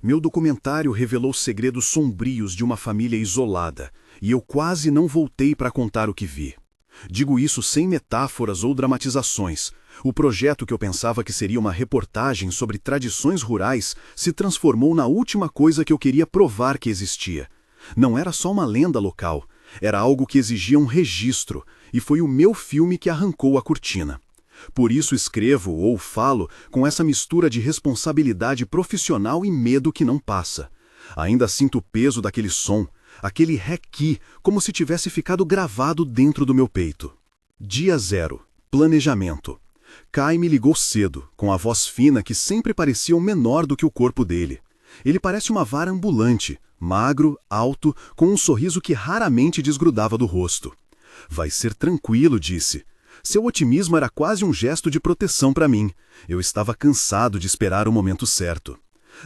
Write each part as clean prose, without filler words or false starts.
Meu documentário revelou segredos sombrios de uma família isolada, e eu quase não voltei para contar o que vi. Digo isso sem metáforas ou dramatizações. O projeto que eu pensava que seria uma reportagem sobre tradições rurais se transformou na última coisa que eu queria provar que existia. Não era só uma lenda local, era algo que exigia um registro, e foi o meu filme que arrancou a cortina. Por isso escrevo ou falo com essa mistura de responsabilidade profissional e medo que não passa. Ainda sinto o peso daquele som, aquele requi, como se tivesse ficado gravado dentro do meu peito. Dia 0. Planejamento. Kai me ligou cedo, com a voz fina que sempre parecia menor do que o corpo dele. Ele parece uma vara ambulante, magro, alto, com um sorriso que raramente desgrudava do rosto. Vai ser tranquilo, disse. Seu otimismo era quase um gesto de proteção para mim. Eu estava cansado de esperar o momento certo.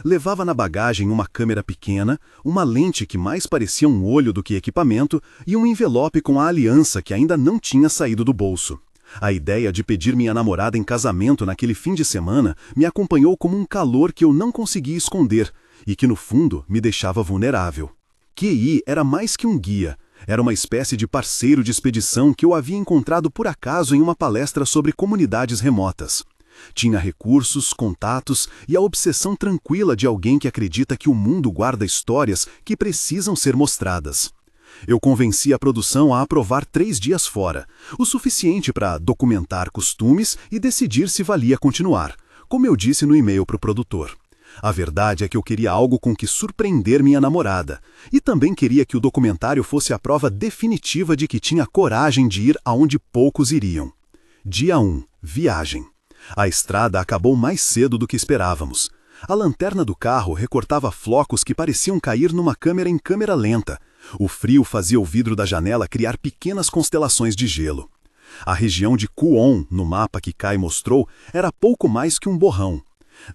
Levava na bagagem uma câmera pequena, uma lente que mais parecia um olho do que equipamento e um envelope com a aliança que ainda não tinha saído do bolso. A ideia de pedir minha namorada em casamento naquele fim de semana me acompanhou como um calor que eu não conseguia esconder e que, no fundo, me deixava vulnerável. QI era mais que um guia. Era uma espécie de parceiro de expedição que eu havia encontrado por acaso em uma palestra sobre comunidades remotas. Tinha recursos, contatos e a obsessão tranquila de alguém que acredita que o mundo guarda histórias que precisam ser mostradas. Eu convenci a produção a aprovar 3 dias fora, o suficiente para documentar costumes e decidir se valia continuar, como eu disse no e-mail para o produtor. A verdade é que eu queria algo com que surpreender minha namorada, e também queria que o documentário fosse a prova definitiva de que tinha coragem de ir aonde poucos iriam. Dia 1. Viagem. A estrada acabou mais cedo do que esperávamos. A lanterna do carro recortava flocos que pareciam cair numa câmera em câmera lenta. O frio fazia o vidro da janela criar pequenas constelações de gelo. A região de Kuon, no mapa que Kai mostrou, era pouco mais que um borrão.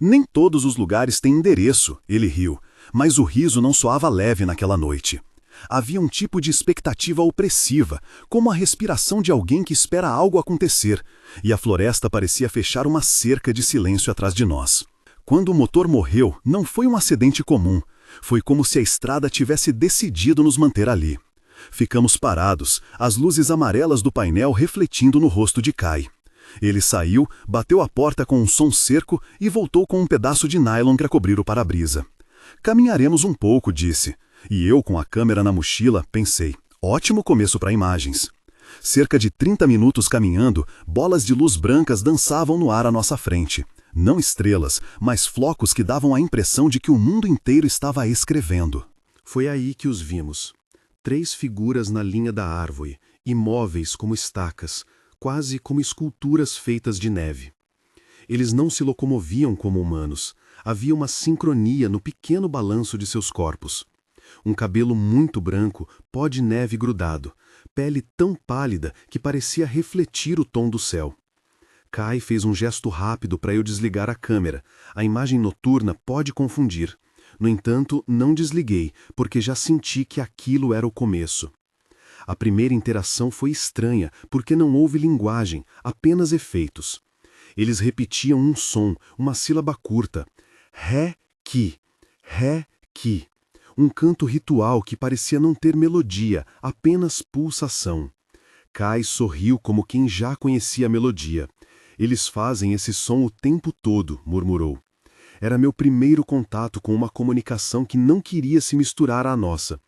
Nem todos os lugares têm endereço, ele riu, mas o riso não soava leve naquela noite. Havia um tipo de expectativa opressiva, como a respiração de alguém que espera algo acontecer, e a floresta parecia fechar uma cerca de silêncio atrás de nós. Quando o motor morreu, não foi um acidente comum, foi como se a estrada tivesse decidido nos manter ali. Ficamos parados, as luzes amarelas do painel refletindo no rosto de Kai. Ele saiu, bateu a porta com um som seco e voltou com um pedaço de nylon para cobrir o para-brisa. Caminharemos um pouco, disse. E eu, com a câmera na mochila, pensei, ótimo começo para imagens. Cerca de 30 minutos caminhando, bolas de luz brancas dançavam no ar à nossa frente. Não estrelas, mas flocos que davam a impressão de que o mundo inteiro estava escrevendo. Foi aí que os vimos. 3 figuras na linha da árvore, imóveis como estacas, quase como esculturas feitas de neve. Eles não se locomoviam como humanos. Havia uma sincronia no pequeno balanço de seus corpos. Um cabelo muito branco, pó de neve grudado, pele tão pálida que parecia refletir o tom do céu. Kai fez um gesto rápido para eu desligar a câmera. A imagem noturna pode confundir. No entanto, não desliguei, porque já senti que aquilo era o começo. A primeira interação foi estranha, porque não houve linguagem, apenas efeitos. Eles repetiam um som, uma sílaba curta. Ré-ki, ré-ki. Um canto ritual que parecia não ter melodia, apenas pulsação. Kai sorriu como quem já conhecia a melodia. Eles fazem esse som o tempo todo, murmurou. Era meu primeiro contato com uma comunicação que não queria se misturar à nossa.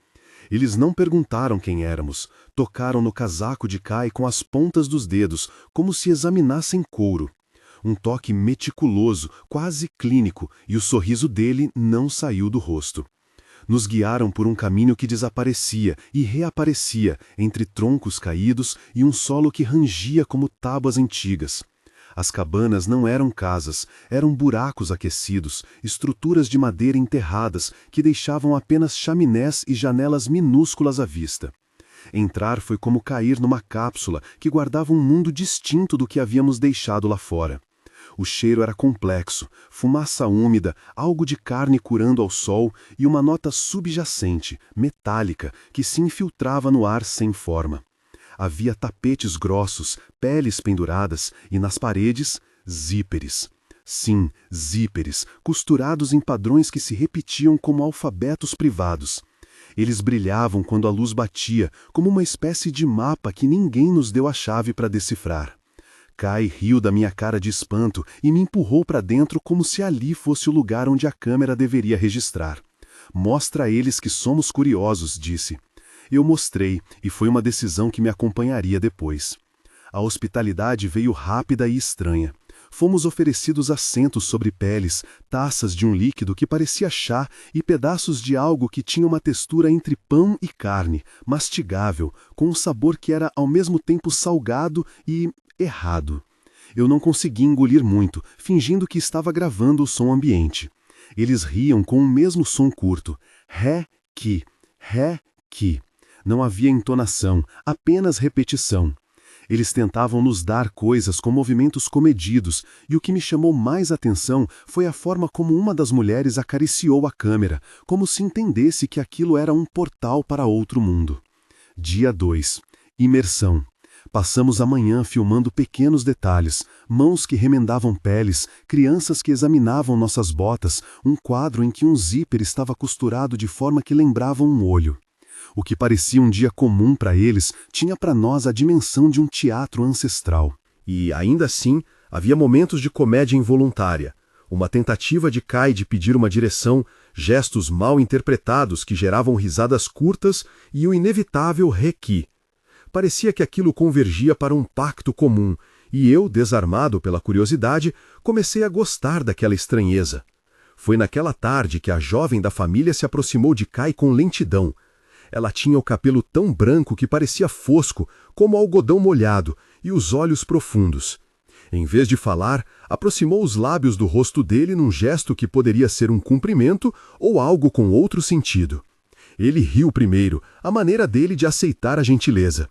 Eles não perguntaram quem éramos, tocaram no casaco de Kai com as pontas dos dedos, como se examinassem couro. Um toque meticuloso, quase clínico, e o sorriso dele não saiu do rosto. Nos guiaram por um caminho que desaparecia e reaparecia entre troncos caídos e um solo que rangia como tábuas antigas. As cabanas não eram casas, eram buracos aquecidos, estruturas de madeira enterradas que deixavam apenas chaminés e janelas minúsculas à vista. Entrar foi como cair numa cápsula que guardava um mundo distinto do que havíamos deixado lá fora. O cheiro era complexo, fumaça úmida, algo de carne curando ao sol e uma nota subjacente, metálica, que se infiltrava no ar sem forma. Havia tapetes grossos, peles penduradas e nas paredes, zíperes. Sim, zíperes, costurados em padrões que se repetiam como alfabetos privados. Eles brilhavam quando a luz batia, como uma espécie de mapa que ninguém nos deu a chave para decifrar. Kai riu da minha cara de espanto e me empurrou para dentro como se ali fosse o lugar onde a câmera deveria registrar. Mostra a eles que somos curiosos, disse. Eu mostrei, e foi uma decisão que me acompanharia depois. A hospitalidade veio rápida e estranha. Fomos oferecidos assentos sobre peles, taças de um líquido que parecia chá e pedaços de algo que tinha uma textura entre pão e carne, mastigável, com um sabor que era ao mesmo tempo salgado e errado. Eu não consegui engolir muito, fingindo que estava gravando o som ambiente. Eles riam com o mesmo som curto. Ré-ki, ré-ki. Não havia entonação, apenas repetição. Eles tentavam nos dar coisas com movimentos comedidos, e o que me chamou mais atenção foi a forma como uma das mulheres acariciou a câmera, como se entendesse que aquilo era um portal para outro mundo. Dia 2. Imersão. Passamos a manhã filmando pequenos detalhes, mãos que remendavam peles, crianças que examinavam nossas botas, um quadro em que um zíper estava costurado de forma que lembrava um olho. O que parecia um dia comum para eles tinha para nós a dimensão de um teatro ancestral. E, ainda assim, havia momentos de comédia involuntária, uma tentativa de Kai de pedir uma direção, gestos mal interpretados que geravam risadas curtas e o inevitável requi. Parecia que aquilo convergia para um pacto comum, e eu, desarmado pela curiosidade, comecei a gostar daquela estranheza. Foi naquela tarde que a jovem da família se aproximou de Kai com lentidão. Ela tinha o cabelo tão branco que parecia fosco, como algodão molhado, e os olhos profundos. Em vez de falar, aproximou os lábios do rosto dele num gesto que poderia ser um cumprimento ou algo com outro sentido. Ele riu primeiro, a maneira dele de aceitar a gentileza.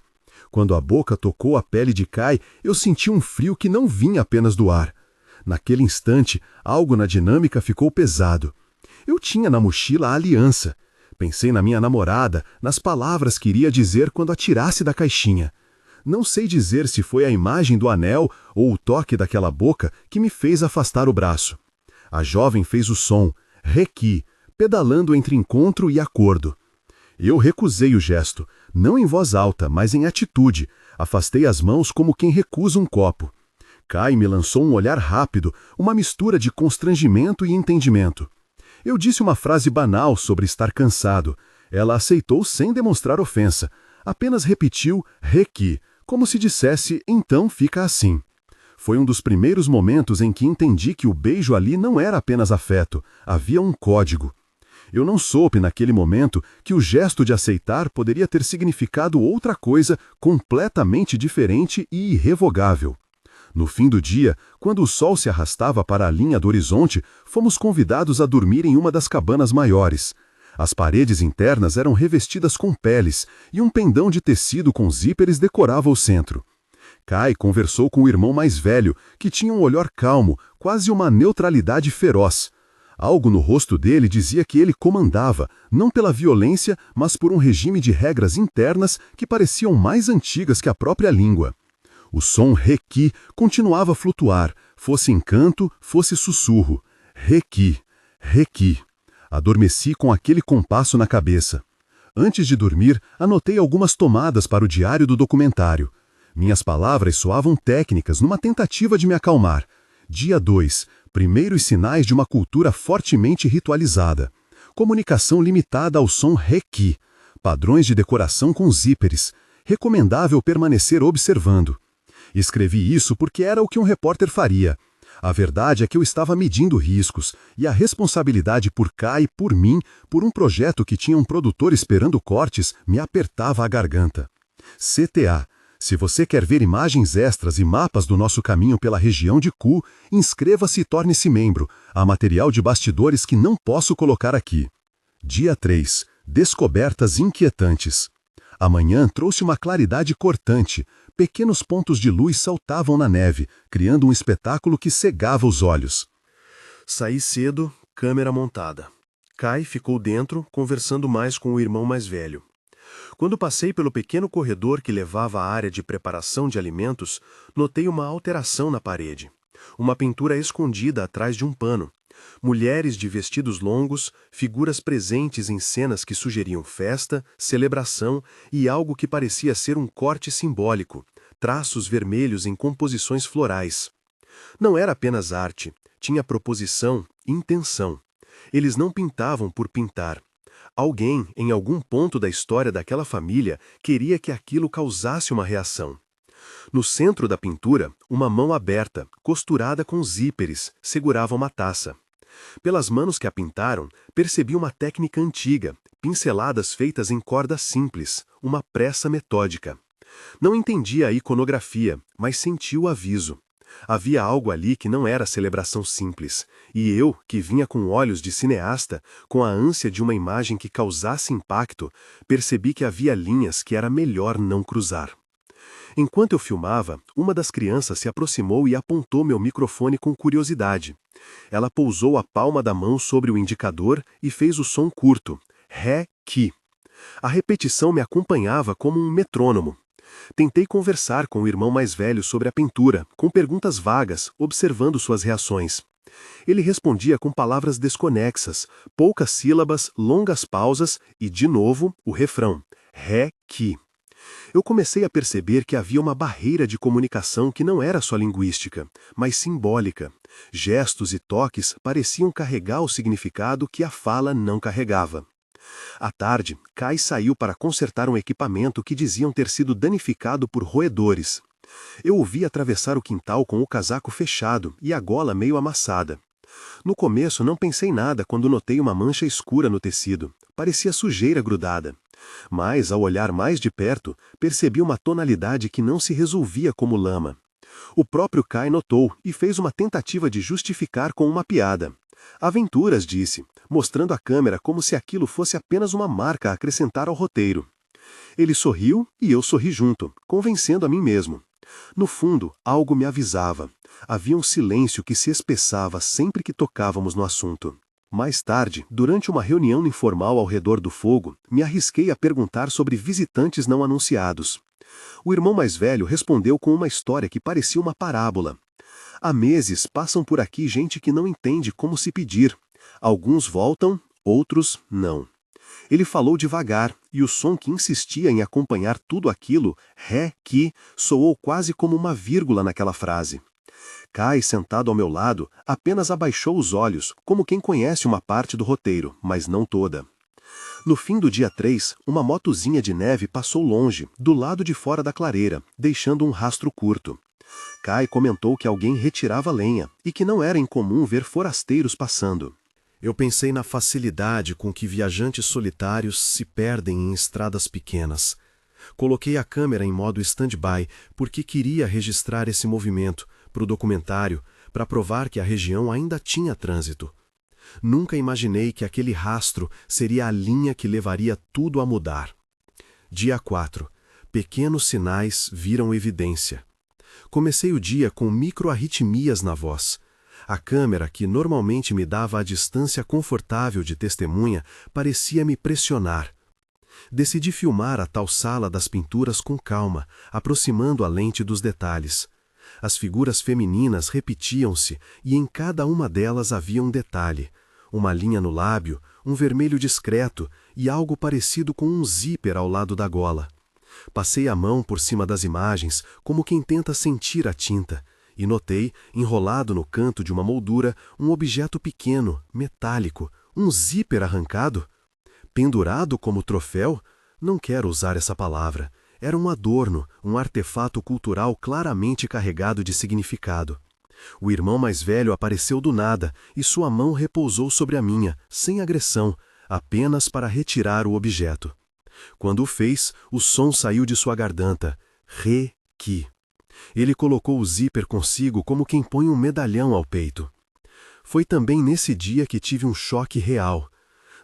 Quando a boca tocou a pele de Kai, eu senti um frio que não vinha apenas do ar. Naquele instante, algo na dinâmica ficou pesado. Eu tinha na mochila a aliança. Pensei na minha namorada, nas palavras que iria dizer quando a tirasse da caixinha. Não sei dizer se foi a imagem do anel ou o toque daquela boca que me fez afastar o braço. A jovem fez o som, requi, pedalando entre encontro e acordo. Eu recusei o gesto, não em voz alta, mas em atitude. Afastei as mãos como quem recusa um copo. Kai me lançou um olhar rápido, uma mistura de constrangimento e entendimento. Eu disse uma frase banal sobre estar cansado. Ela aceitou sem demonstrar ofensa. Apenas repetiu requi, como se dissesse, então fica assim. Foi um dos primeiros momentos em que entendi que o beijo ali não era apenas afeto, havia um código. Eu não soube naquele momento que o gesto de aceitar poderia ter significado outra coisa completamente diferente e irrevogável. No fim do dia, quando o sol se arrastava para a linha do horizonte, fomos convidados a dormir em uma das cabanas maiores. As paredes internas eram revestidas com peles e um pendão de tecido com zíperes decorava o centro. Kai conversou com o irmão mais velho, que tinha um olhar calmo, quase uma neutralidade feroz. Algo no rosto dele dizia que ele comandava, não pela violência, mas por um regime de regras internas que pareciam mais antigas que a própria língua. O som requi continuava a flutuar, fosse encanto, fosse sussurro. Requi, requi. Adormeci com aquele compasso na cabeça. Antes de dormir, anotei algumas tomadas para o diário do documentário. Minhas palavras soavam técnicas numa tentativa de me acalmar. Dia 2. Primeiros sinais de uma cultura fortemente ritualizada. Comunicação limitada ao som requi. Padrões de decoração com zíperes. Recomendável permanecer observando. Escrevi isso porque era o que um repórter faria. A verdade é que eu estava medindo riscos, e a responsabilidade por Kai e por mim, por um projeto que tinha um produtor esperando cortes, me apertava a garganta. CTA. Se você quer ver imagens extras e mapas do nosso caminho pela região de Ku, inscreva-se e torne-se membro. Há material de bastidores que não posso colocar aqui. Dia 3. Descobertas inquietantes. A manhã trouxe uma claridade cortante. Pequenos pontos de luz saltavam na neve, criando um espetáculo que cegava os olhos. Saí cedo, câmera montada. Kai ficou dentro, conversando mais com o irmão mais velho. Quando passei pelo pequeno corredor que levava à área de preparação de alimentos, notei uma alteração na parede. Uma pintura escondida atrás de um pano. Mulheres de vestidos longos, figuras presentes em cenas que sugeriam festa, celebração e algo que parecia ser um corte simbólico, traços vermelhos em composições florais. Não era apenas arte, tinha proposição, intenção. Eles não pintavam por pintar. Alguém, em algum ponto da história daquela família, queria que aquilo causasse uma reação. No centro da pintura, uma mão aberta, costurada com zíperes, segurava uma taça. Pelas manos que a pintaram, percebi uma técnica antiga, pinceladas feitas em corda simples, uma pressa metódica. Não entendia a iconografia, mas senti o aviso. Havia algo ali que não era celebração simples, e eu, que vinha com olhos de cineasta, com a ânsia de uma imagem que causasse impacto, percebi que havia linhas que era melhor não cruzar. Enquanto eu filmava, uma das crianças se aproximou e apontou meu microfone com curiosidade. Ela pousou a palma da mão sobre o indicador e fez o som curto, Ré, Ki. A repetição me acompanhava como um metrônomo. Tentei conversar com o irmão mais velho sobre a pintura, com perguntas vagas, observando suas reações. Ele respondia com palavras desconexas, poucas sílabas, longas pausas e, de novo, o refrão, Ré, Ki. Eu comecei a perceber que havia uma barreira de comunicação que não era só linguística, mas simbólica. Gestos e toques pareciam carregar o significado que a fala não carregava. À tarde, Kai saiu para consertar um equipamento que diziam ter sido danificado por roedores. Eu o vi atravessar o quintal com o casaco fechado e a gola meio amassada. No começo não pensei nada quando notei uma mancha escura no tecido. Parecia sujeira grudada. Mas, ao olhar mais de perto, percebi uma tonalidade que não se resolvia como lama. O próprio Kai notou e fez uma tentativa de justificar com uma piada. Aventuras, disse, mostrando a câmera como se aquilo fosse apenas uma marca a acrescentar ao roteiro. Ele sorriu e eu sorri junto, convencendo a mim mesmo. No fundo, algo me avisava. Havia um silêncio que se espessava sempre que tocávamos no assunto. Mais tarde, durante uma reunião informal ao redor do fogo, me arrisquei a perguntar sobre visitantes não anunciados. O irmão mais velho respondeu com uma história que parecia uma parábola. Há meses passam por aqui gente que não entende como se pedir. Alguns voltam, outros não. Ele falou devagar, e o som que insistia em acompanhar tudo aquilo, Ré, Ki, soou quase como uma vírgula naquela frase. Kai, sentado ao meu lado, apenas abaixou os olhos, como quem conhece uma parte do roteiro, mas não toda. No fim do dia 3, uma motozinha de neve passou longe, do lado de fora da clareira, deixando um rastro curto. Kai comentou que alguém retirava lenha, e que não era incomum ver forasteiros passando. Eu pensei na facilidade com que viajantes solitários se perdem em estradas pequenas. Coloquei a câmera em modo stand-by, porque queria registrar esse movimento, para o documentário, para provar que a região ainda tinha trânsito. Nunca imaginei que aquele rastro seria a linha que levaria tudo a mudar. Dia 4. Pequenos sinais viram evidência. Comecei o dia com microarritmias na voz. A câmera, que normalmente me dava a distância confortável de testemunha, parecia me pressionar. Decidi filmar a tal sala das pinturas com calma, aproximando a lente dos detalhes. As figuras femininas repetiam-se e em cada uma delas havia um detalhe. Uma linha no lábio, um vermelho discreto e algo parecido com um zíper ao lado da gola. Passei a mão por cima das imagens, como quem tenta sentir a tinta, e notei, enrolado no canto de uma moldura, um objeto pequeno, metálico, um zíper arrancado. Pendurado como troféu? Não quero usar essa palavra. Era um adorno, um artefato cultural claramente carregado de significado. O irmão mais velho apareceu do nada e sua mão repousou sobre a minha, sem agressão, apenas para retirar o objeto. Quando o fez, o som saiu de sua garganta. Re-ki. Ele colocou o zíper consigo como quem põe um medalhão ao peito. Foi também nesse dia que tive um choque real.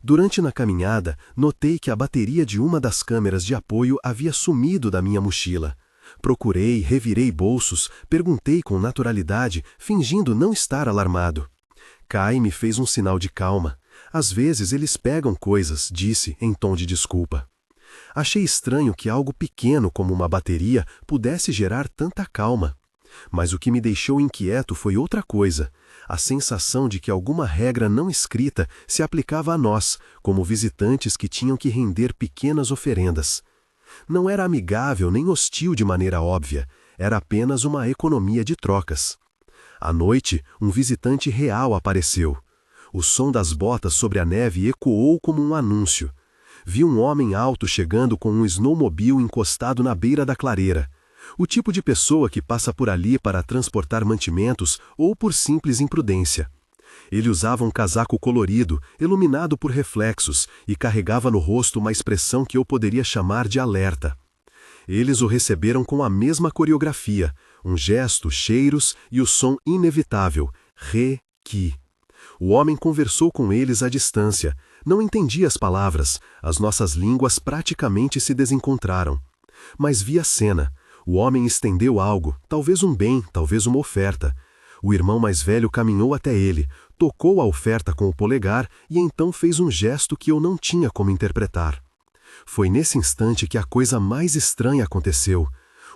Durante na caminhada, notei que a bateria de uma das câmeras de apoio havia sumido da minha mochila. Procurei, revirei bolsos, perguntei com naturalidade, fingindo não estar alarmado. Kai me fez um sinal de calma. Às vezes eles pegam coisas, disse, em tom de desculpa. Achei estranho que algo pequeno como uma bateria pudesse gerar tanta calma. Mas o que me deixou inquieto foi outra coisa: a sensação de que alguma regra não escrita se aplicava a nós, como visitantes que tinham que render pequenas oferendas. Não era amigável nem hostil de maneira óbvia, era apenas uma economia de trocas. À noite, um visitante real apareceu. O som das botas sobre a neve ecoou como um anúncio. Vi um homem alto chegando com um snowmobile encostado na beira da clareira. O tipo de pessoa que passa por ali para transportar mantimentos ou por simples imprudência. Ele usava um casaco colorido, iluminado por reflexos, e carregava no rosto uma expressão que eu poderia chamar de alerta. Eles o receberam com a mesma coreografia, um gesto, cheiros e o som inevitável, Re-ki. O homem conversou com eles à distância, não entendia as palavras, as nossas línguas praticamente se desencontraram. Mas vi a cena. O homem estendeu algo, talvez um bem, talvez uma oferta. O irmão mais velho caminhou até ele, tocou a oferta com o polegar e então fez um gesto que eu não tinha como interpretar. Foi nesse instante que a coisa mais estranha aconteceu.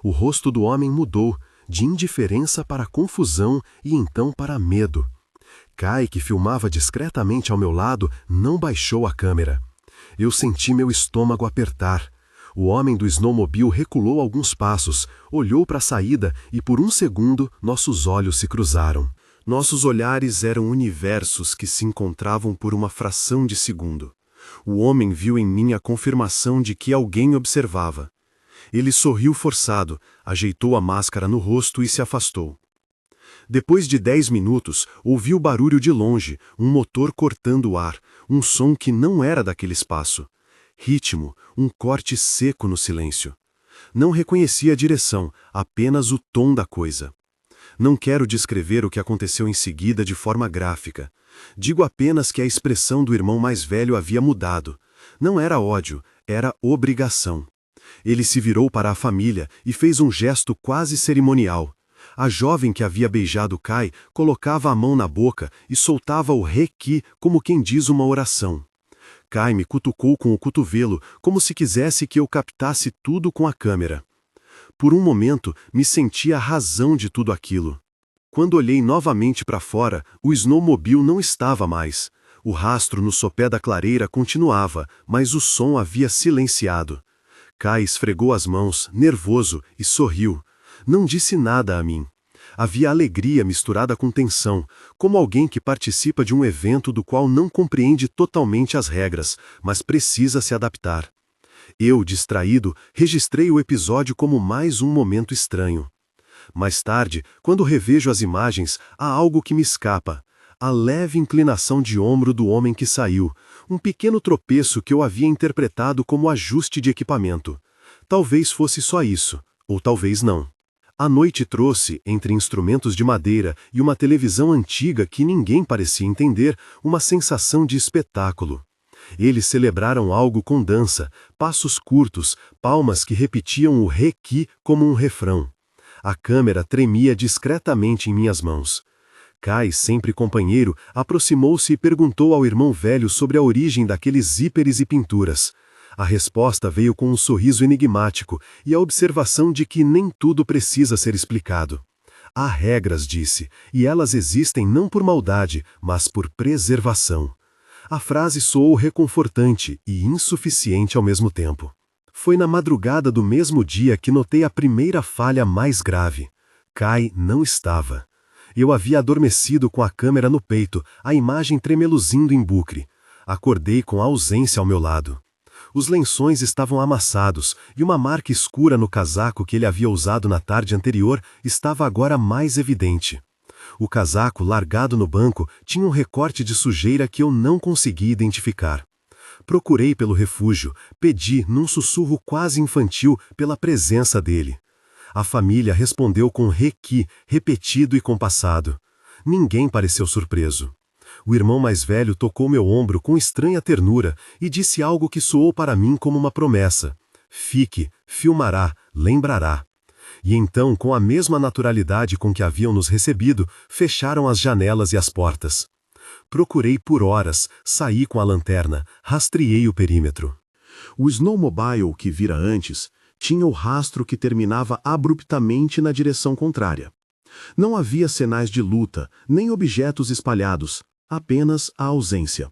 O rosto do homem mudou, de indiferença para confusão e então para medo. Kai, que filmava discretamente ao meu lado, não baixou a câmera. Eu senti meu estômago apertar. O homem do snowmobile reculou alguns passos, olhou para a saída e por um segundo nossos olhos se cruzaram. Nossos olhares eram universos que se encontravam por uma fração de segundo. O homem viu em mim a confirmação de que alguém observava. Ele sorriu forçado, ajeitou a máscara no rosto e se afastou. Depois de 10 minutos, ouvi o barulho de longe, um motor cortando o ar, um som que não era daquele espaço. Ritmo, um corte seco no silêncio. Não reconheci a direção, apenas o tom da coisa. Não quero descrever o que aconteceu em seguida de forma gráfica. Digo apenas que a expressão do irmão mais velho havia mudado. Não era ódio, era obrigação. Ele se virou para a família e fez um gesto quase cerimonial. A jovem que havia beijado Kai colocava a mão na boca e soltava o Re-ki como quem diz uma oração. Kai me cutucou com o cotovelo, como se quisesse que eu captasse tudo com a câmera. Por um momento, me senti a razão de tudo aquilo. Quando olhei novamente para fora, o snowmobile não estava mais. O rastro no sopé da clareira continuava, mas o som havia silenciado. Kai esfregou as mãos, nervoso, e sorriu. Não disse nada a mim. Havia alegria misturada com tensão, como alguém que participa de um evento do qual não compreende totalmente as regras, mas precisa se adaptar. Eu, distraído, registrei o episódio como mais um momento estranho. Mais tarde, quando revejo as imagens, há algo que me escapa. A leve inclinação de ombro do homem que saiu, um pequeno tropeço que eu havia interpretado como ajuste de equipamento. Talvez fosse só isso, ou talvez não. A noite trouxe, entre instrumentos de madeira e uma televisão antiga que ninguém parecia entender, uma sensação de espetáculo. Eles celebraram algo com dança, passos curtos, palmas que repetiam o Re-ki como um refrão. A câmera tremia discretamente em minhas mãos. Kai, sempre companheiro, aproximou-se e perguntou ao irmão velho sobre a origem daqueles zíperes e pinturas. A resposta veio com um sorriso enigmático e a observação de que nem tudo precisa ser explicado. Há regras, disse, e elas existem não por maldade, mas por preservação. A frase soou reconfortante e insuficiente ao mesmo tempo. Foi na madrugada do mesmo dia que notei a primeira falha mais grave. Kai não estava. Eu havia adormecido com a câmera no peito, a imagem tremeluzindo em bucre. Acordei com a ausência ao meu lado. Os lençóis estavam amassados e uma marca escura no casaco que ele havia usado na tarde anterior estava agora mais evidente. O casaco, largado no banco, tinha um recorte de sujeira que eu não conseguia identificar. Procurei pelo refúgio, pedi, num sussurro quase infantil, pela presença dele. A família respondeu com Re-ki, repetido e compassado. Ninguém pareceu surpreso. O irmão mais velho tocou meu ombro com estranha ternura e disse algo que soou para mim como uma promessa. Fique, filmará, lembrará. E então, com a mesma naturalidade com que haviam nos recebido, fecharam as janelas e as portas. Procurei por horas, saí com a lanterna, rastreei o perímetro. O snowmobile que vira antes tinha o rastro que terminava abruptamente na direção contrária. Não havia sinais de luta, nem objetos espalhados, apenas a ausência.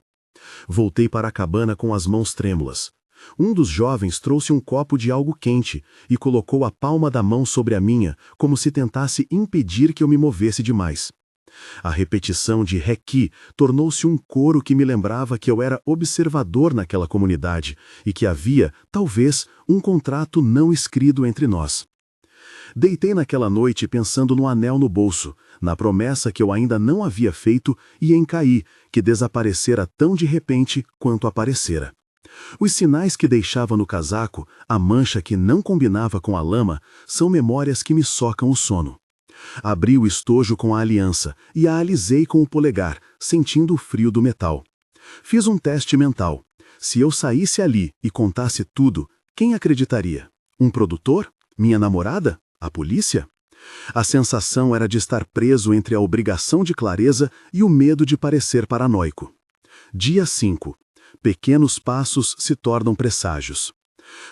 Voltei para a cabana com as mãos trêmulas. Um dos jovens trouxe um copo de algo quente e colocou a palma da mão sobre a minha, como se tentasse impedir que eu me movesse demais. A repetição de Reki tornou-se um coro que me lembrava que eu era observador naquela comunidade e que havia, talvez, um contrato não escrito entre nós. Deitei naquela noite pensando no anel no bolso, na promessa que eu ainda não havia feito e em Caí, que desaparecera tão de repente quanto aparecera. Os sinais que deixava no casaco, a mancha que não combinava com a lama, são memórias que me socam o sono. Abri o estojo com a aliança e a alisei com o polegar, sentindo o frio do metal. Fiz um teste mental. Se eu saísse ali e contasse tudo, quem acreditaria? Um produtor? Minha namorada? A polícia? A sensação era de estar preso entre a obrigação de clareza e o medo de parecer paranoico. Dia 5. Pequenos passos se tornam presságios.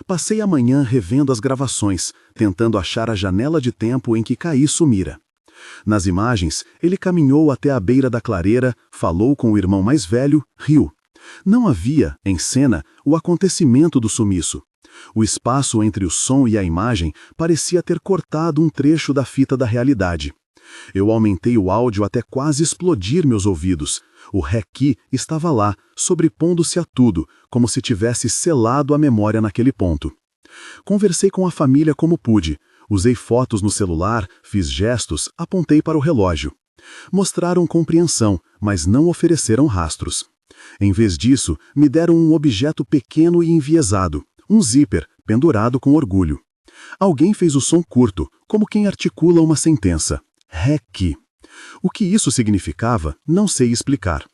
Passei a manhã revendo as gravações, tentando achar a janela de tempo em que Caí sumira. Nas imagens, ele caminhou até a beira da clareira, falou com o irmão mais velho, riu. Não havia, em cena, o acontecimento do sumiço. O espaço entre o som e a imagem parecia ter cortado um trecho da fita da realidade. Eu aumentei o áudio até quase explodir meus ouvidos. O Reki estava lá, sobrepondo-se a tudo, como se tivesse selado a memória naquele ponto. Conversei com a família como pude. Usei fotos no celular, fiz gestos, apontei para o relógio. Mostraram compreensão, mas não ofereceram rastros. Em vez disso, me deram um objeto pequeno e enviesado, um zíper, pendurado com orgulho. Alguém fez o som curto, como quem articula uma sentença. Reki. O que isso significava, não sei explicar.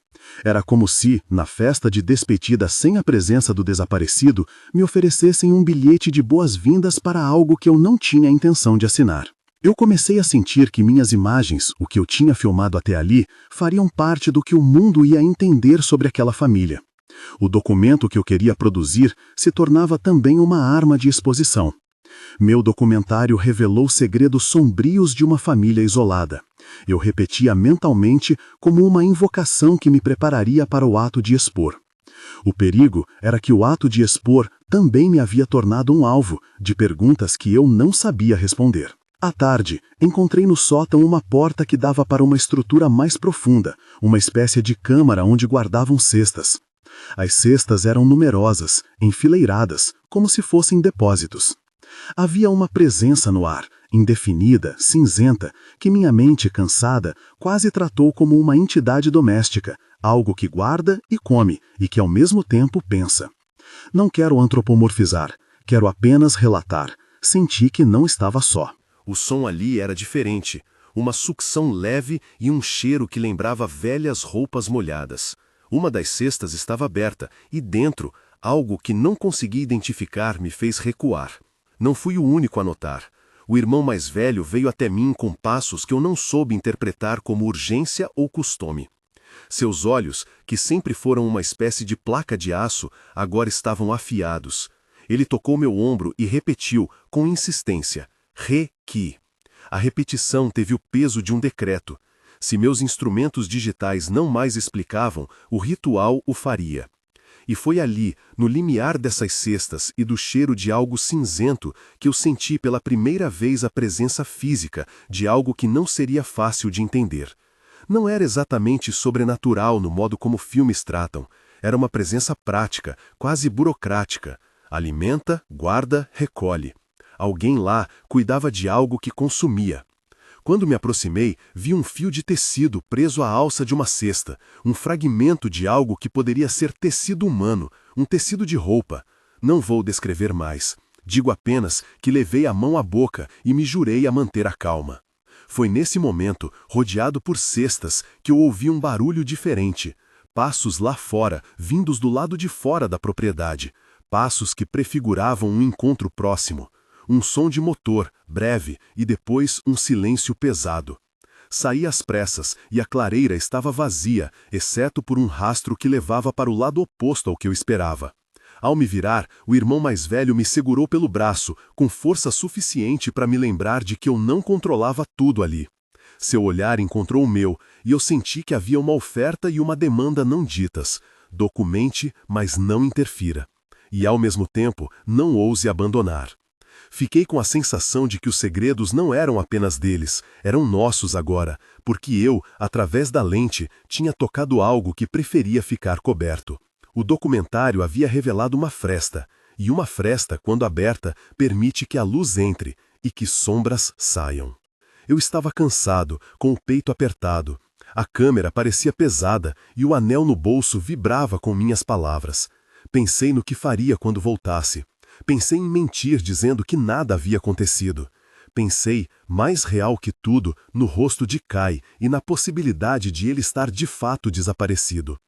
Era como se, na festa de despedida sem a presença do desaparecido, me oferecessem um bilhete de boas-vindas para algo que eu não tinha a intenção de assinar. Eu comecei a sentir que minhas imagens, o que eu tinha filmado até ali, fariam parte do que o mundo ia entender sobre aquela família. O documento que eu queria produzir se tornava também uma arma de exposição. Meu documentário revelou segredos sombrios de uma família isolada. Eu repetia mentalmente como uma invocação que me prepararia para o ato de expor. O perigo era que o ato de expor também me havia tornado um alvo de perguntas que eu não sabia responder. À tarde, encontrei no sótão uma porta que dava para uma estrutura mais profunda, uma espécie de câmara onde guardavam cestas. As cestas eram numerosas, enfileiradas, como se fossem depósitos. Havia uma presença no ar, indefinida, cinzenta, que minha mente, cansada, quase tratou como uma entidade doméstica, algo que guarda e come, e que ao mesmo tempo pensa. Não quero antropomorfizar, quero apenas relatar. Senti que não estava só. O som ali era diferente, uma sucção leve e um cheiro que lembrava velhas roupas molhadas. Uma das cestas estava aberta, e dentro, algo que não consegui identificar me fez recuar. Não fui o único a notar. O irmão mais velho veio até mim com passos que eu não soube interpretar como urgência ou costume. Seus olhos, que sempre foram uma espécie de placa de aço, agora estavam afiados. Ele tocou meu ombro e repetiu, com insistência, Reki. A repetição teve o peso de um decreto. Se meus instrumentos digitais não mais explicavam, o ritual o faria. E foi ali, no limiar dessas cestas e do cheiro de algo cinzento, que eu senti pela primeira vez a presença física de algo que não seria fácil de entender. Não era exatamente sobrenatural no modo como filmes tratam. Era uma presença prática, quase burocrática. Alimenta, guarda, recolhe. Alguém lá cuidava de algo que consumia. Quando me aproximei, vi um fio de tecido preso à alça de uma cesta, um fragmento de algo que poderia ser tecido humano, um tecido de roupa. Não vou descrever mais. Digo apenas que levei a mão à boca e me jurei a manter a calma. Foi nesse momento, rodeado por cestas, que eu ouvi um barulho diferente. Passos lá fora, vindos do lado de fora da propriedade. Passos que prefiguravam um encontro próximo. Um som de motor, breve, e depois um silêncio pesado. Saí às pressas e a clareira estava vazia, exceto por um rastro que levava para o lado oposto ao que eu esperava. Ao me virar, o irmão mais velho me segurou pelo braço, com força suficiente para me lembrar de que eu não controlava tudo ali. Seu olhar encontrou o meu, e eu senti que havia uma oferta e uma demanda não ditas. Documente, mas não interfira. E, ao mesmo tempo, não ouse abandonar. Fiquei com a sensação de que os segredos não eram apenas deles, eram nossos agora, porque eu, através da lente, tinha tocado algo que preferia ficar coberto. O documentário havia revelado uma fresta, e uma fresta, quando aberta, permite que a luz entre e que sombras saiam. Eu estava cansado, com o peito apertado. A câmera parecia pesada e o anel no bolso vibrava com minhas palavras. Pensei no que faria quando voltasse. Pensei em mentir dizendo que nada havia acontecido. Pensei, mais real que tudo, no rosto de Kai e na possibilidade de ele estar de fato desaparecido.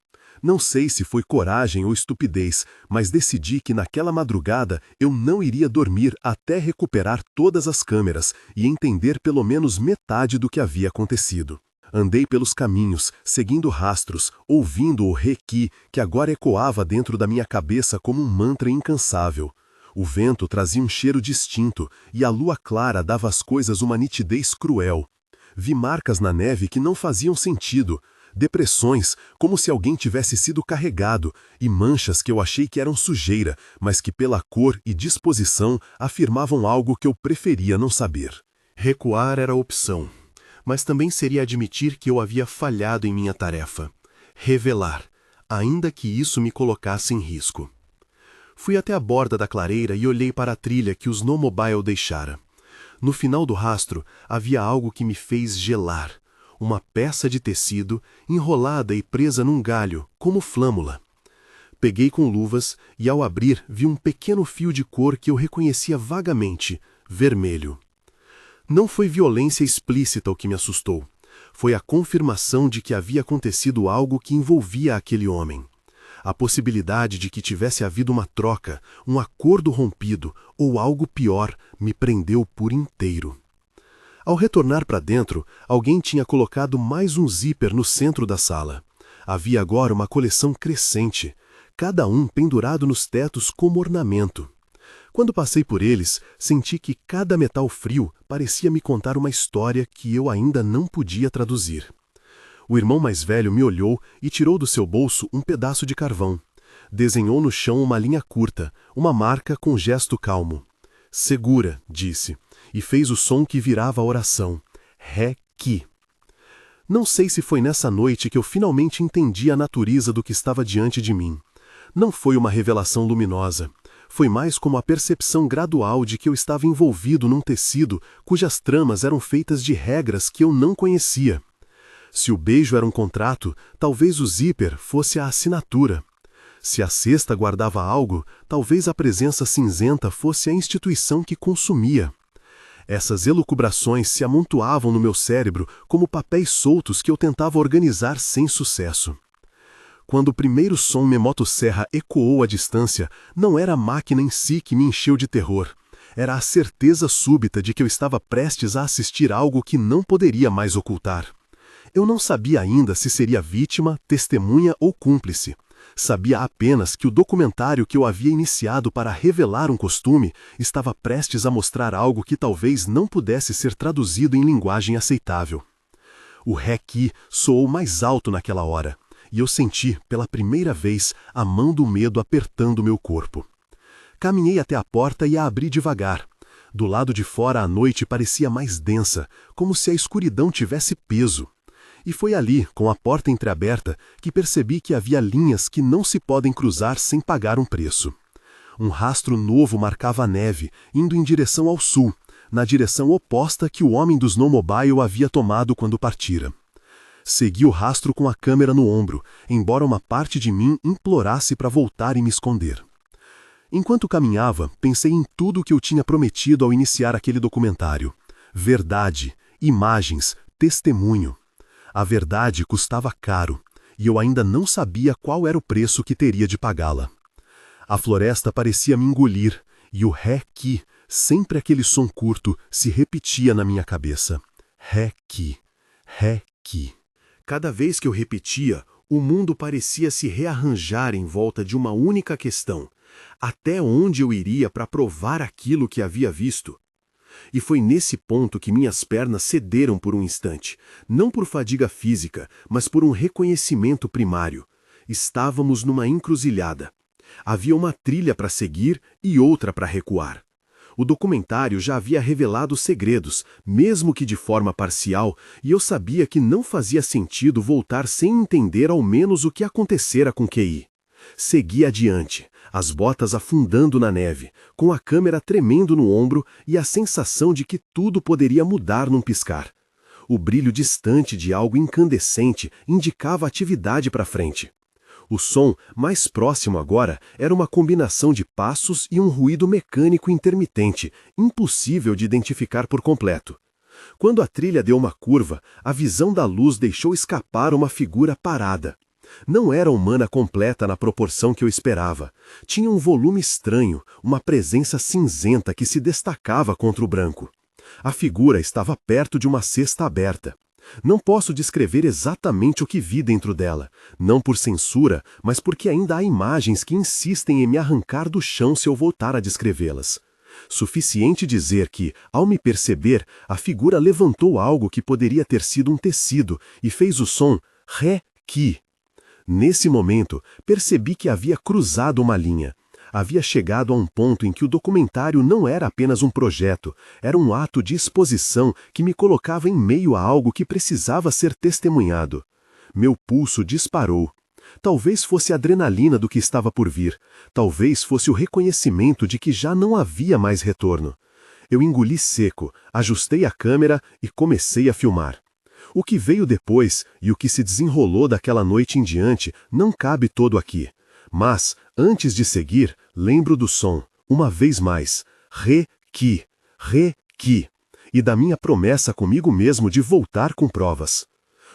Não sei se foi coragem ou estupidez, mas decidi que naquela madrugada eu não iria dormir até recuperar todas as câmeras e entender pelo menos metade do que havia acontecido. Andei pelos caminhos, seguindo rastros, ouvindo o Reiki, que agora ecoava dentro da minha cabeça como um mantra incansável. O vento trazia um cheiro distinto e a lua clara dava às coisas uma nitidez cruel. Vi marcas na neve que não faziam sentido, depressões, como se alguém tivesse sido carregado, e manchas que eu achei que eram sujeira, mas que pela cor e disposição afirmavam algo que eu preferia não saber. Recuar era opção, mas também seria admitir que eu havia falhado em minha tarefa. Revelar, ainda que isso me colocasse em risco. Fui até a borda da clareira e olhei para a trilha que os Snowmobile deixara. No final do rastro havia algo que me fez gelar. Uma peça de tecido enrolada e presa num galho, como flâmula. Peguei com luvas e, ao abrir, vi um pequeno fio de cor que eu reconhecia vagamente, vermelho. Não foi violência explícita o que me assustou. Foi a confirmação de que havia acontecido algo que envolvia aquele homem. A possibilidade de que tivesse havido uma troca, um acordo rompido ou algo pior me prendeu por inteiro. Ao retornar para dentro, alguém tinha colocado mais um zíper no centro da sala. Havia agora uma coleção crescente, cada um pendurado nos tetos como ornamento. Quando passei por eles, senti que cada metal frio parecia me contar uma história que eu ainda não podia traduzir. O irmão mais velho me olhou e tirou do seu bolso um pedaço de carvão. Desenhou no chão uma linha curta, uma marca com gesto calmo. Segura, disse, e fez o som que virava a oração. Reiki. Não sei se foi nessa noite que eu finalmente entendi a natureza do que estava diante de mim. Não foi uma revelação luminosa. Foi mais como a percepção gradual de que eu estava envolvido num tecido cujas tramas eram feitas de regras que eu não conhecia. Se o beijo era um contrato, talvez o zíper fosse a assinatura. Se a cesta guardava algo, talvez a presença cinzenta fosse a instituição que consumia. Essas elucubrações se amontoavam no meu cérebro como papéis soltos que eu tentava organizar sem sucesso. Quando o primeiro som me motosserra ecoou à distância, não era a máquina em si que me encheu de terror. Era a certeza súbita de que eu estava prestes a assistir algo que não poderia mais ocultar. Eu não sabia ainda se seria vítima, testemunha ou cúmplice. Sabia apenas que o documentário que eu havia iniciado para revelar um costume estava prestes a mostrar algo que talvez não pudesse ser traduzido em linguagem aceitável. O Reiki soou mais alto naquela hora, e eu senti, pela primeira vez, a mão do medo apertando meu corpo. Caminhei até a porta e a abri devagar. Do lado de fora a noite parecia mais densa, como se a escuridão tivesse peso. E foi ali, com a porta entreaberta, que percebi que havia linhas que não se podem cruzar sem pagar um preço. Um rastro novo marcava a neve, indo em direção ao sul, na direção oposta que o homem do Snowmobile havia tomado quando partira. Segui o rastro com a câmera no ombro, embora uma parte de mim implorasse para voltar e me esconder. Enquanto caminhava, pensei em tudo o que eu tinha prometido ao iniciar aquele documentário. Verdade, imagens, testemunho. A verdade custava caro, e eu ainda não sabia qual era o preço que teria de pagá-la. A floresta parecia me engolir, e o Reiki, sempre aquele som curto, se repetia na minha cabeça. Reiki, Reiki. Cada vez que eu repetia, o mundo parecia se rearranjar em volta de uma única questão. Até onde eu iria para provar aquilo que havia visto? E foi nesse ponto que minhas pernas cederam por um instante, não por fadiga física, mas por um reconhecimento primário. Estávamos numa encruzilhada. Havia uma trilha para seguir e outra para recuar. O documentário já havia revelado segredos, mesmo que de forma parcial, e eu sabia que não fazia sentido voltar sem entender ao menos o que acontecera com QI. Segui adiante, as botas afundando na neve, com a câmera tremendo no ombro e a sensação de que tudo poderia mudar num piscar. O brilho distante de algo incandescente indicava atividade para frente. O som, mais próximo agora, era uma combinação de passos e um ruído mecânico intermitente, impossível de identificar por completo. Quando a trilha deu uma curva, a visão da luz deixou escapar uma figura parada. Não era humana completa na proporção que eu esperava. Tinha um volume estranho, uma presença cinzenta que se destacava contra o branco. A figura estava perto de uma cesta aberta. Não posso descrever exatamente o que vi dentro dela, não por censura, mas porque ainda há imagens que insistem em me arrancar do chão se eu voltar a descrevê-las. Suficiente dizer que, ao me perceber, a figura levantou algo que poderia ter sido um tecido e fez o som ré-ki. Nesse momento, percebi que havia cruzado uma linha. Havia chegado a um ponto em que o documentário não era apenas um projeto, era um ato de exposição que me colocava em meio a algo que precisava ser testemunhado. Meu pulso disparou. Talvez fosse a adrenalina do que estava por vir, talvez fosse o reconhecimento de que já não havia mais retorno. Eu engoli seco, ajustei a câmera e comecei a filmar. O que veio depois e o que se desenrolou daquela noite em diante não cabe todo aqui. Mas, antes de seguir, lembro do som, uma vez mais, re-ki, re-ki, e da minha promessa comigo mesmo de voltar com provas.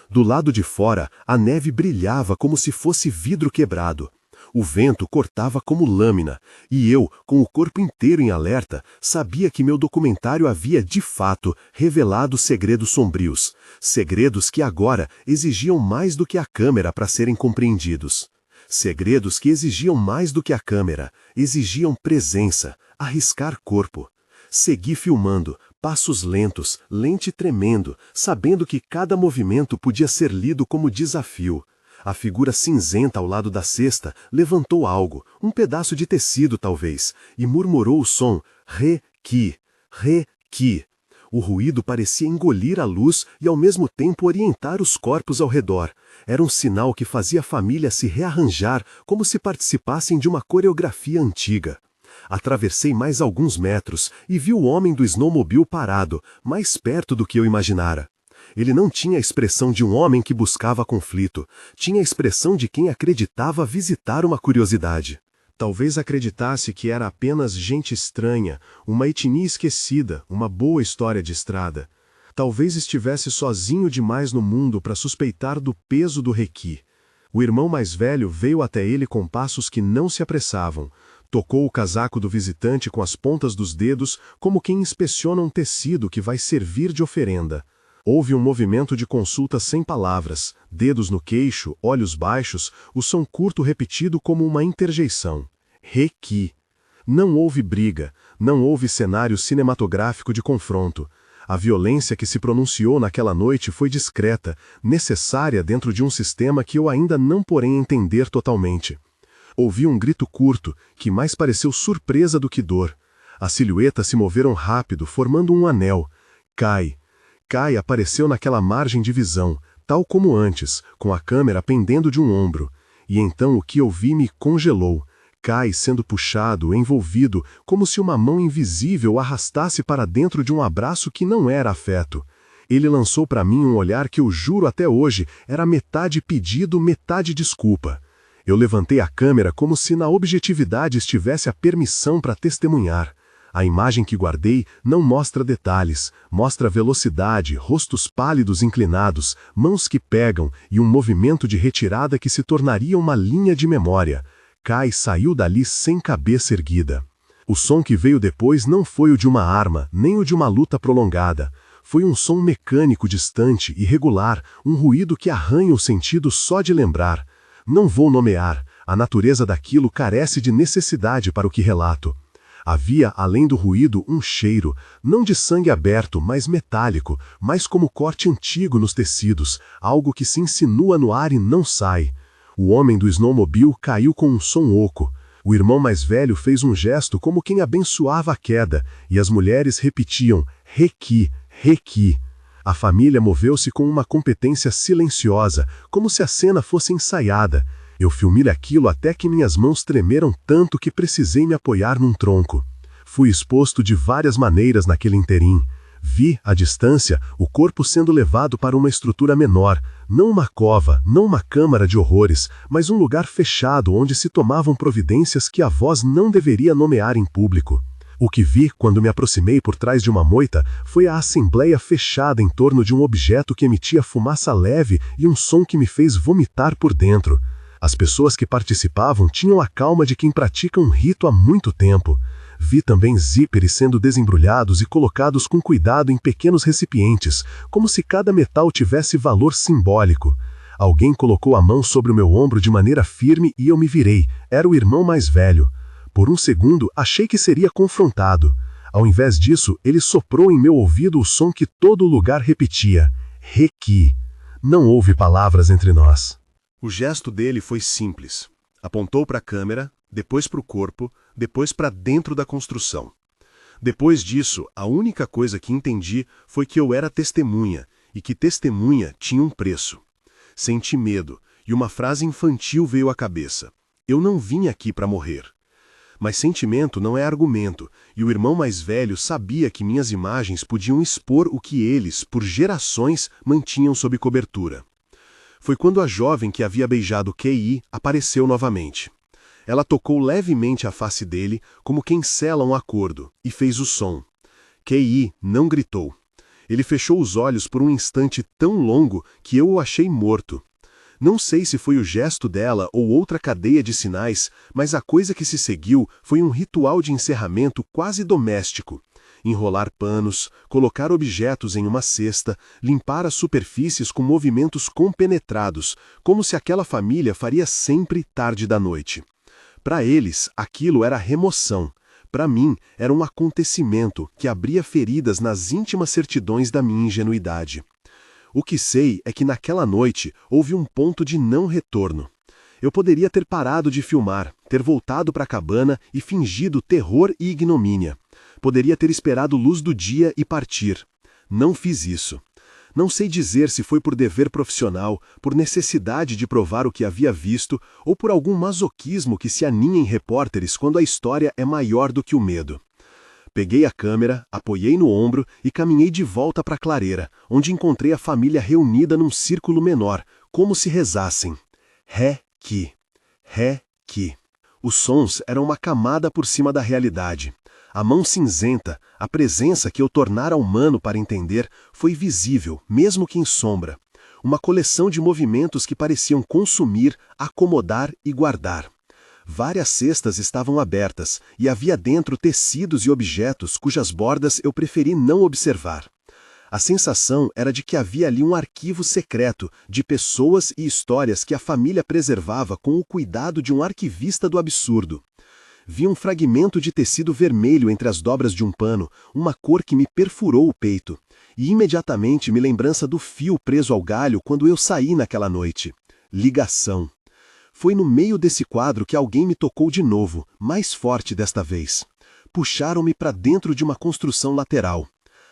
Do lado de fora, a neve brilhava como se fosse vidro quebrado. O vento cortava como lâmina, e eu, com o corpo inteiro em alerta, sabia que meu documentário havia, de fato, revelado segredos sombrios, segredos que agora exigiam mais do que a câmera para serem compreendidos. Segredos que exigiam mais do que a câmera, exigiam presença, arriscar corpo. Segui filmando, passos lentos, lente tremendo, sabendo que cada movimento podia ser lido como desafio. A figura cinzenta ao lado da cesta levantou algo, um pedaço de tecido talvez, e murmurou o som re-ki, re-ki. O ruído parecia engolir a luz e ao mesmo tempo orientar os corpos ao redor. Era um sinal que fazia a família se rearranjar como se participassem de uma coreografia antiga. Atravessei mais alguns metros e vi o homem do snowmobile parado, mais perto do que eu imaginara. Ele não tinha a expressão de um homem que buscava conflito, tinha a expressão de quem acreditava visitar uma curiosidade. Talvez acreditasse que era apenas gente estranha, uma etnia esquecida, uma boa história de estrada. Talvez estivesse sozinho demais no mundo para suspeitar do peso do requi. O irmão mais velho veio até ele com passos que não se apressavam. Tocou o casaco do visitante com as pontas dos dedos, como quem inspeciona um tecido que vai servir de oferenda. Houve um movimento de consulta sem palavras, dedos no queixo, olhos baixos, o som curto repetido como uma interjeição. Requi. Não houve briga, não houve cenário cinematográfico de confronto. A violência que se pronunciou naquela noite foi discreta, necessária dentro de um sistema que eu ainda não porém entender totalmente. Ouvi um grito curto, que mais pareceu surpresa do que dor. As silhuetas se moveram rápido, formando um anel. Kai apareceu naquela margem de visão, tal como antes, com a câmera pendendo de um ombro. E então o que eu vi me congelou. Kai sendo puxado, envolvido, como se uma mão invisível o arrastasse para dentro de um abraço que não era afeto. Ele lançou para mim um olhar que eu juro até hoje era metade pedido, metade desculpa. Eu levantei a câmera como se na objetividade estivesse a permissão para testemunhar. A imagem que guardei não mostra detalhes, mostra velocidade, rostos pálidos inclinados, mãos que pegam e um movimento de retirada que se tornaria uma linha de memória. Kai saiu dali sem cabeça erguida. O som que veio depois não foi o de uma arma, nem o de uma luta prolongada. Foi um som mecânico distante, irregular, um ruído que arranha o sentido só de lembrar. Não vou nomear, a natureza daquilo carece de necessidade para o que relato. Havia, além do ruído, um cheiro, não de sangue aberto, mas metálico, mais como corte antigo nos tecidos, algo que se insinua no ar e não sai. O homem do snowmobile caiu com um som oco. O irmão mais velho fez um gesto como quem abençoava a queda, e as mulheres repetiam, Requi, Requi. A família moveu-se com uma competência silenciosa, como se a cena fosse ensaiada. Eu filmei aquilo até que minhas mãos tremeram tanto que precisei me apoiar num tronco. Fui exposto de várias maneiras naquele interim. Vi, à distância, o corpo sendo levado para uma estrutura menor, não uma cova, não uma câmara de horrores, mas um lugar fechado onde se tomavam providências que a voz não deveria nomear em público. O que vi, quando me aproximei por trás de uma moita, foi a assembleia fechada em torno de um objeto que emitia fumaça leve e um som que me fez vomitar por dentro. As pessoas que participavam tinham a calma de quem pratica um rito há muito tempo. Vi também zíperes sendo desembrulhados e colocados com cuidado em pequenos recipientes, como se cada metal tivesse valor simbólico. Alguém colocou a mão sobre o meu ombro de maneira firme e eu me virei. Era o irmão mais velho. Por um segundo, achei que seria confrontado. Ao invés disso, ele soprou em meu ouvido o som que todo lugar repetia. Requi. Não houve palavras entre nós. O gesto dele foi simples. Apontou para a câmera, depois para o corpo, depois para dentro da construção. Depois disso, a única coisa que entendi foi que eu era testemunha, e que testemunha tinha um preço. Senti medo, e uma frase infantil veio à cabeça. Eu não vim aqui para morrer. Mas sentimento não é argumento, e o irmão mais velho sabia que minhas imagens podiam expor o que eles, por gerações, mantinham sob cobertura. Foi quando a jovem que havia beijado Kei apareceu novamente. Ela tocou levemente a face dele, como quem sela um acordo, e fez o som. Kei não gritou. Ele fechou os olhos por um instante tão longo que eu o achei morto. Não sei se foi o gesto dela ou outra cadeia de sinais, mas a coisa que se seguiu foi um ritual de encerramento quase doméstico. Enrolar panos, colocar objetos em uma cesta, limpar as superfícies com movimentos compenetrados, como se aquela família faria sempre tarde da noite. Para eles, aquilo era remoção. Para mim, era um acontecimento que abria feridas nas íntimas certidões da minha ingenuidade. O que sei é que naquela noite houve um ponto de não retorno. Eu poderia ter parado de filmar, ter voltado para a cabana e fingido terror e ignomínia. Poderia ter esperado luz do dia e partir. Não fiz isso. Não sei dizer se foi por dever profissional, por necessidade de provar o que havia visto, ou por algum masoquismo que se aninha em repórteres quando a história é maior do que o medo. Peguei a câmera, apoiei no ombro e caminhei de volta para a clareira, onde encontrei a família reunida num círculo menor, como se rezassem. Ré-ki, ré-ki. Os sons eram uma camada por cima da realidade. A mão cinzenta, a presença que eu tornara humano para entender, foi visível, mesmo que em sombra. Uma coleção de movimentos que pareciam consumir, acomodar e guardar. Várias cestas estavam abertas, e havia dentro tecidos e objetos cujas bordas eu preferi não observar. A sensação era de que havia ali um arquivo secreto de pessoas e histórias que a família preservava com o cuidado de um arquivista do absurdo. Vi um fragmento de tecido vermelho entre as dobras de um pano, uma cor que me perfurou o peito, e imediatamente me lembrança do fio preso ao galho quando eu saí naquela noite. Ligação. Foi no meio desse quadro que alguém me tocou de novo, mais forte desta vez. Puxaram-me para dentro de uma construção lateral.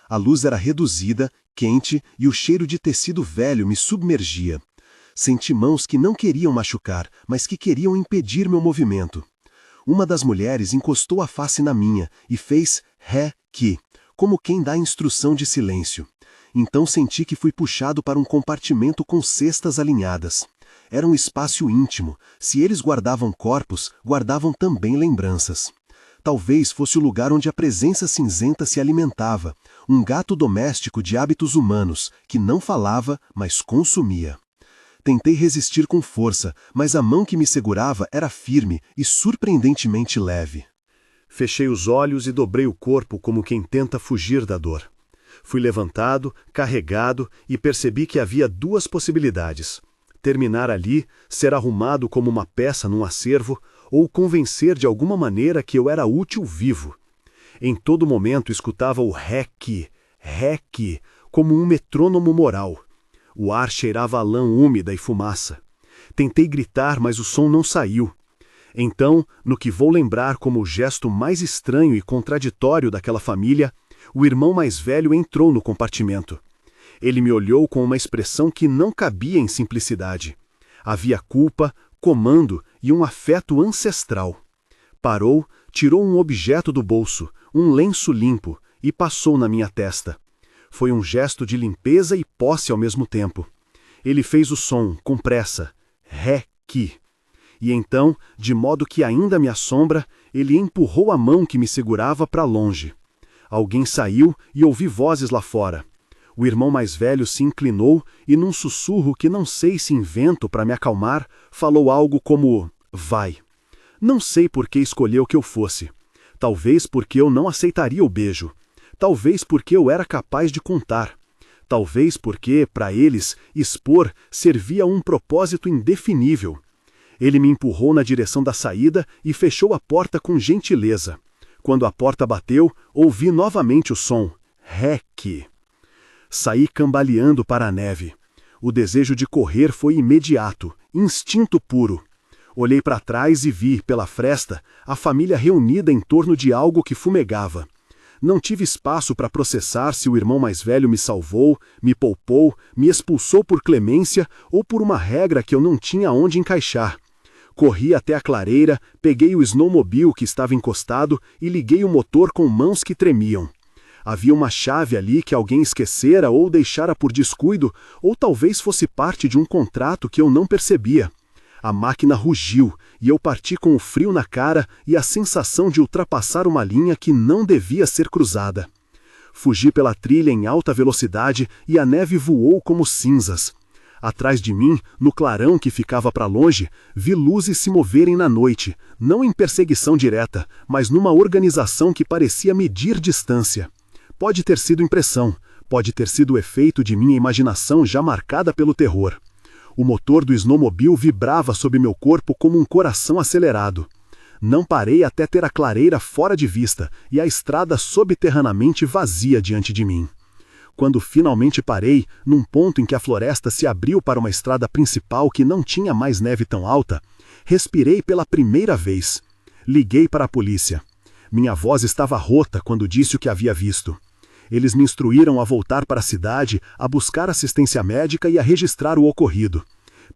A luz era reduzida, quente, e o cheiro de tecido velho me submergia. Senti mãos que não queriam machucar, mas que queriam impedir meu movimento. Uma das mulheres encostou a face na minha e fez ré-ki, como quem dá instrução de silêncio. Então senti que fui puxado para um compartimento com cestas alinhadas. Era um espaço íntimo. Se eles guardavam corpos, guardavam também lembranças. Talvez fosse o lugar onde a presença cinzenta se alimentava, um gato doméstico de hábitos humanos, que não falava, mas consumia. Tentei resistir com força, mas a mão que me segurava era firme e surpreendentemente leve. Fechei os olhos e dobrei o corpo como quem tenta fugir da dor. Fui levantado, carregado e percebi que havia duas possibilidades. Terminar ali, ser arrumado como uma peça num acervo, ou convencer de alguma maneira que eu era útil vivo. Em todo momento escutava o rec, rec, como um metrônomo moral. O ar cheirava a lã úmida e fumaça. Tentei gritar, mas o som não saiu. Então, no que vou lembrar como o gesto mais estranho e contraditório daquela família, o irmão mais velho entrou no compartimento. Ele me olhou com uma expressão que não cabia em simplicidade. Havia culpa, comando e um afeto ancestral. Parou, tirou um objeto do bolso, um lenço limpo, e passou na minha testa. Foi um gesto de limpeza e posse ao mesmo tempo. Ele fez o som, com pressa, ré-qui. E então, de modo que ainda me assombra, ele empurrou a mão que me segurava para longe. Alguém saiu e ouvi vozes lá fora. O irmão mais velho se inclinou e, num sussurro que não sei se invento para me acalmar, falou algo como, vai. Não sei por que escolheu que eu fosse. Talvez porque eu não aceitaria o beijo. Talvez porque eu era capaz de contar. Talvez porque, para eles, expor servia a um propósito indefinível. Ele me empurrou na direção da saída e fechou a porta com gentileza. Quando a porta bateu, ouvi novamente o som, rec. Saí cambaleando para a neve. O desejo de correr foi imediato, instinto puro. Olhei para trás e vi, pela fresta, a família reunida em torno de algo que fumegava. Não tive espaço para processar se o irmão mais velho me salvou, me poupou, me expulsou por clemência ou por uma regra que eu não tinha onde encaixar. Corri até a clareira, peguei o snowmobile que estava encostado e liguei o motor com mãos que tremiam. Havia uma chave ali que alguém esquecera ou deixara por descuido, ou talvez fosse parte de um contrato que eu não percebia. A máquina rugiu e eu parti com o frio na cara e a sensação de ultrapassar uma linha que não devia ser cruzada. Fugi pela trilha em alta velocidade e a neve voou como cinzas. Atrás de mim, no clarão que ficava para longe, vi luzes se moverem na noite, não em perseguição direta, mas numa organização que parecia medir distância. Pode ter sido impressão, pode ter sido o efeito de minha imaginação já marcada pelo terror. O motor do snowmobile vibrava sob meu corpo como um coração acelerado. Não parei até ter a clareira fora de vista e a estrada subterraneamente vazia diante de mim. Quando finalmente parei, num ponto em que a floresta se abriu para uma estrada principal que não tinha mais neve tão alta, respirei pela primeira vez. Liguei para a polícia. Minha voz estava rota quando disse o que havia visto. Eles me instruíram a voltar para a cidade, a buscar assistência médica e a registrar o ocorrido.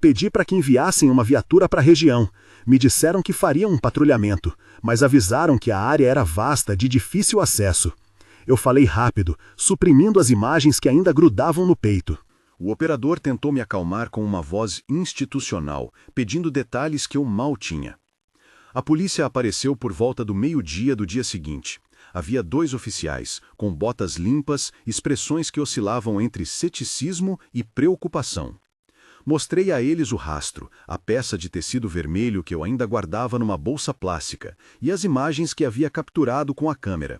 Pedi para que enviassem uma viatura para a região. Me disseram que fariam um patrulhamento, mas avisaram que a área era vasta, de difícil acesso. Eu falei rápido, suprimindo as imagens que ainda grudavam no peito. O operador tentou me acalmar com uma voz institucional, pedindo detalhes que eu mal tinha. A polícia apareceu por volta do meio-dia do dia seguinte. Havia 2 oficiais, com botas limpas, expressões que oscilavam entre ceticismo e preocupação. Mostrei a eles o rastro, a peça de tecido vermelho que eu ainda guardava numa bolsa plástica, e as imagens que havia capturado com a câmera.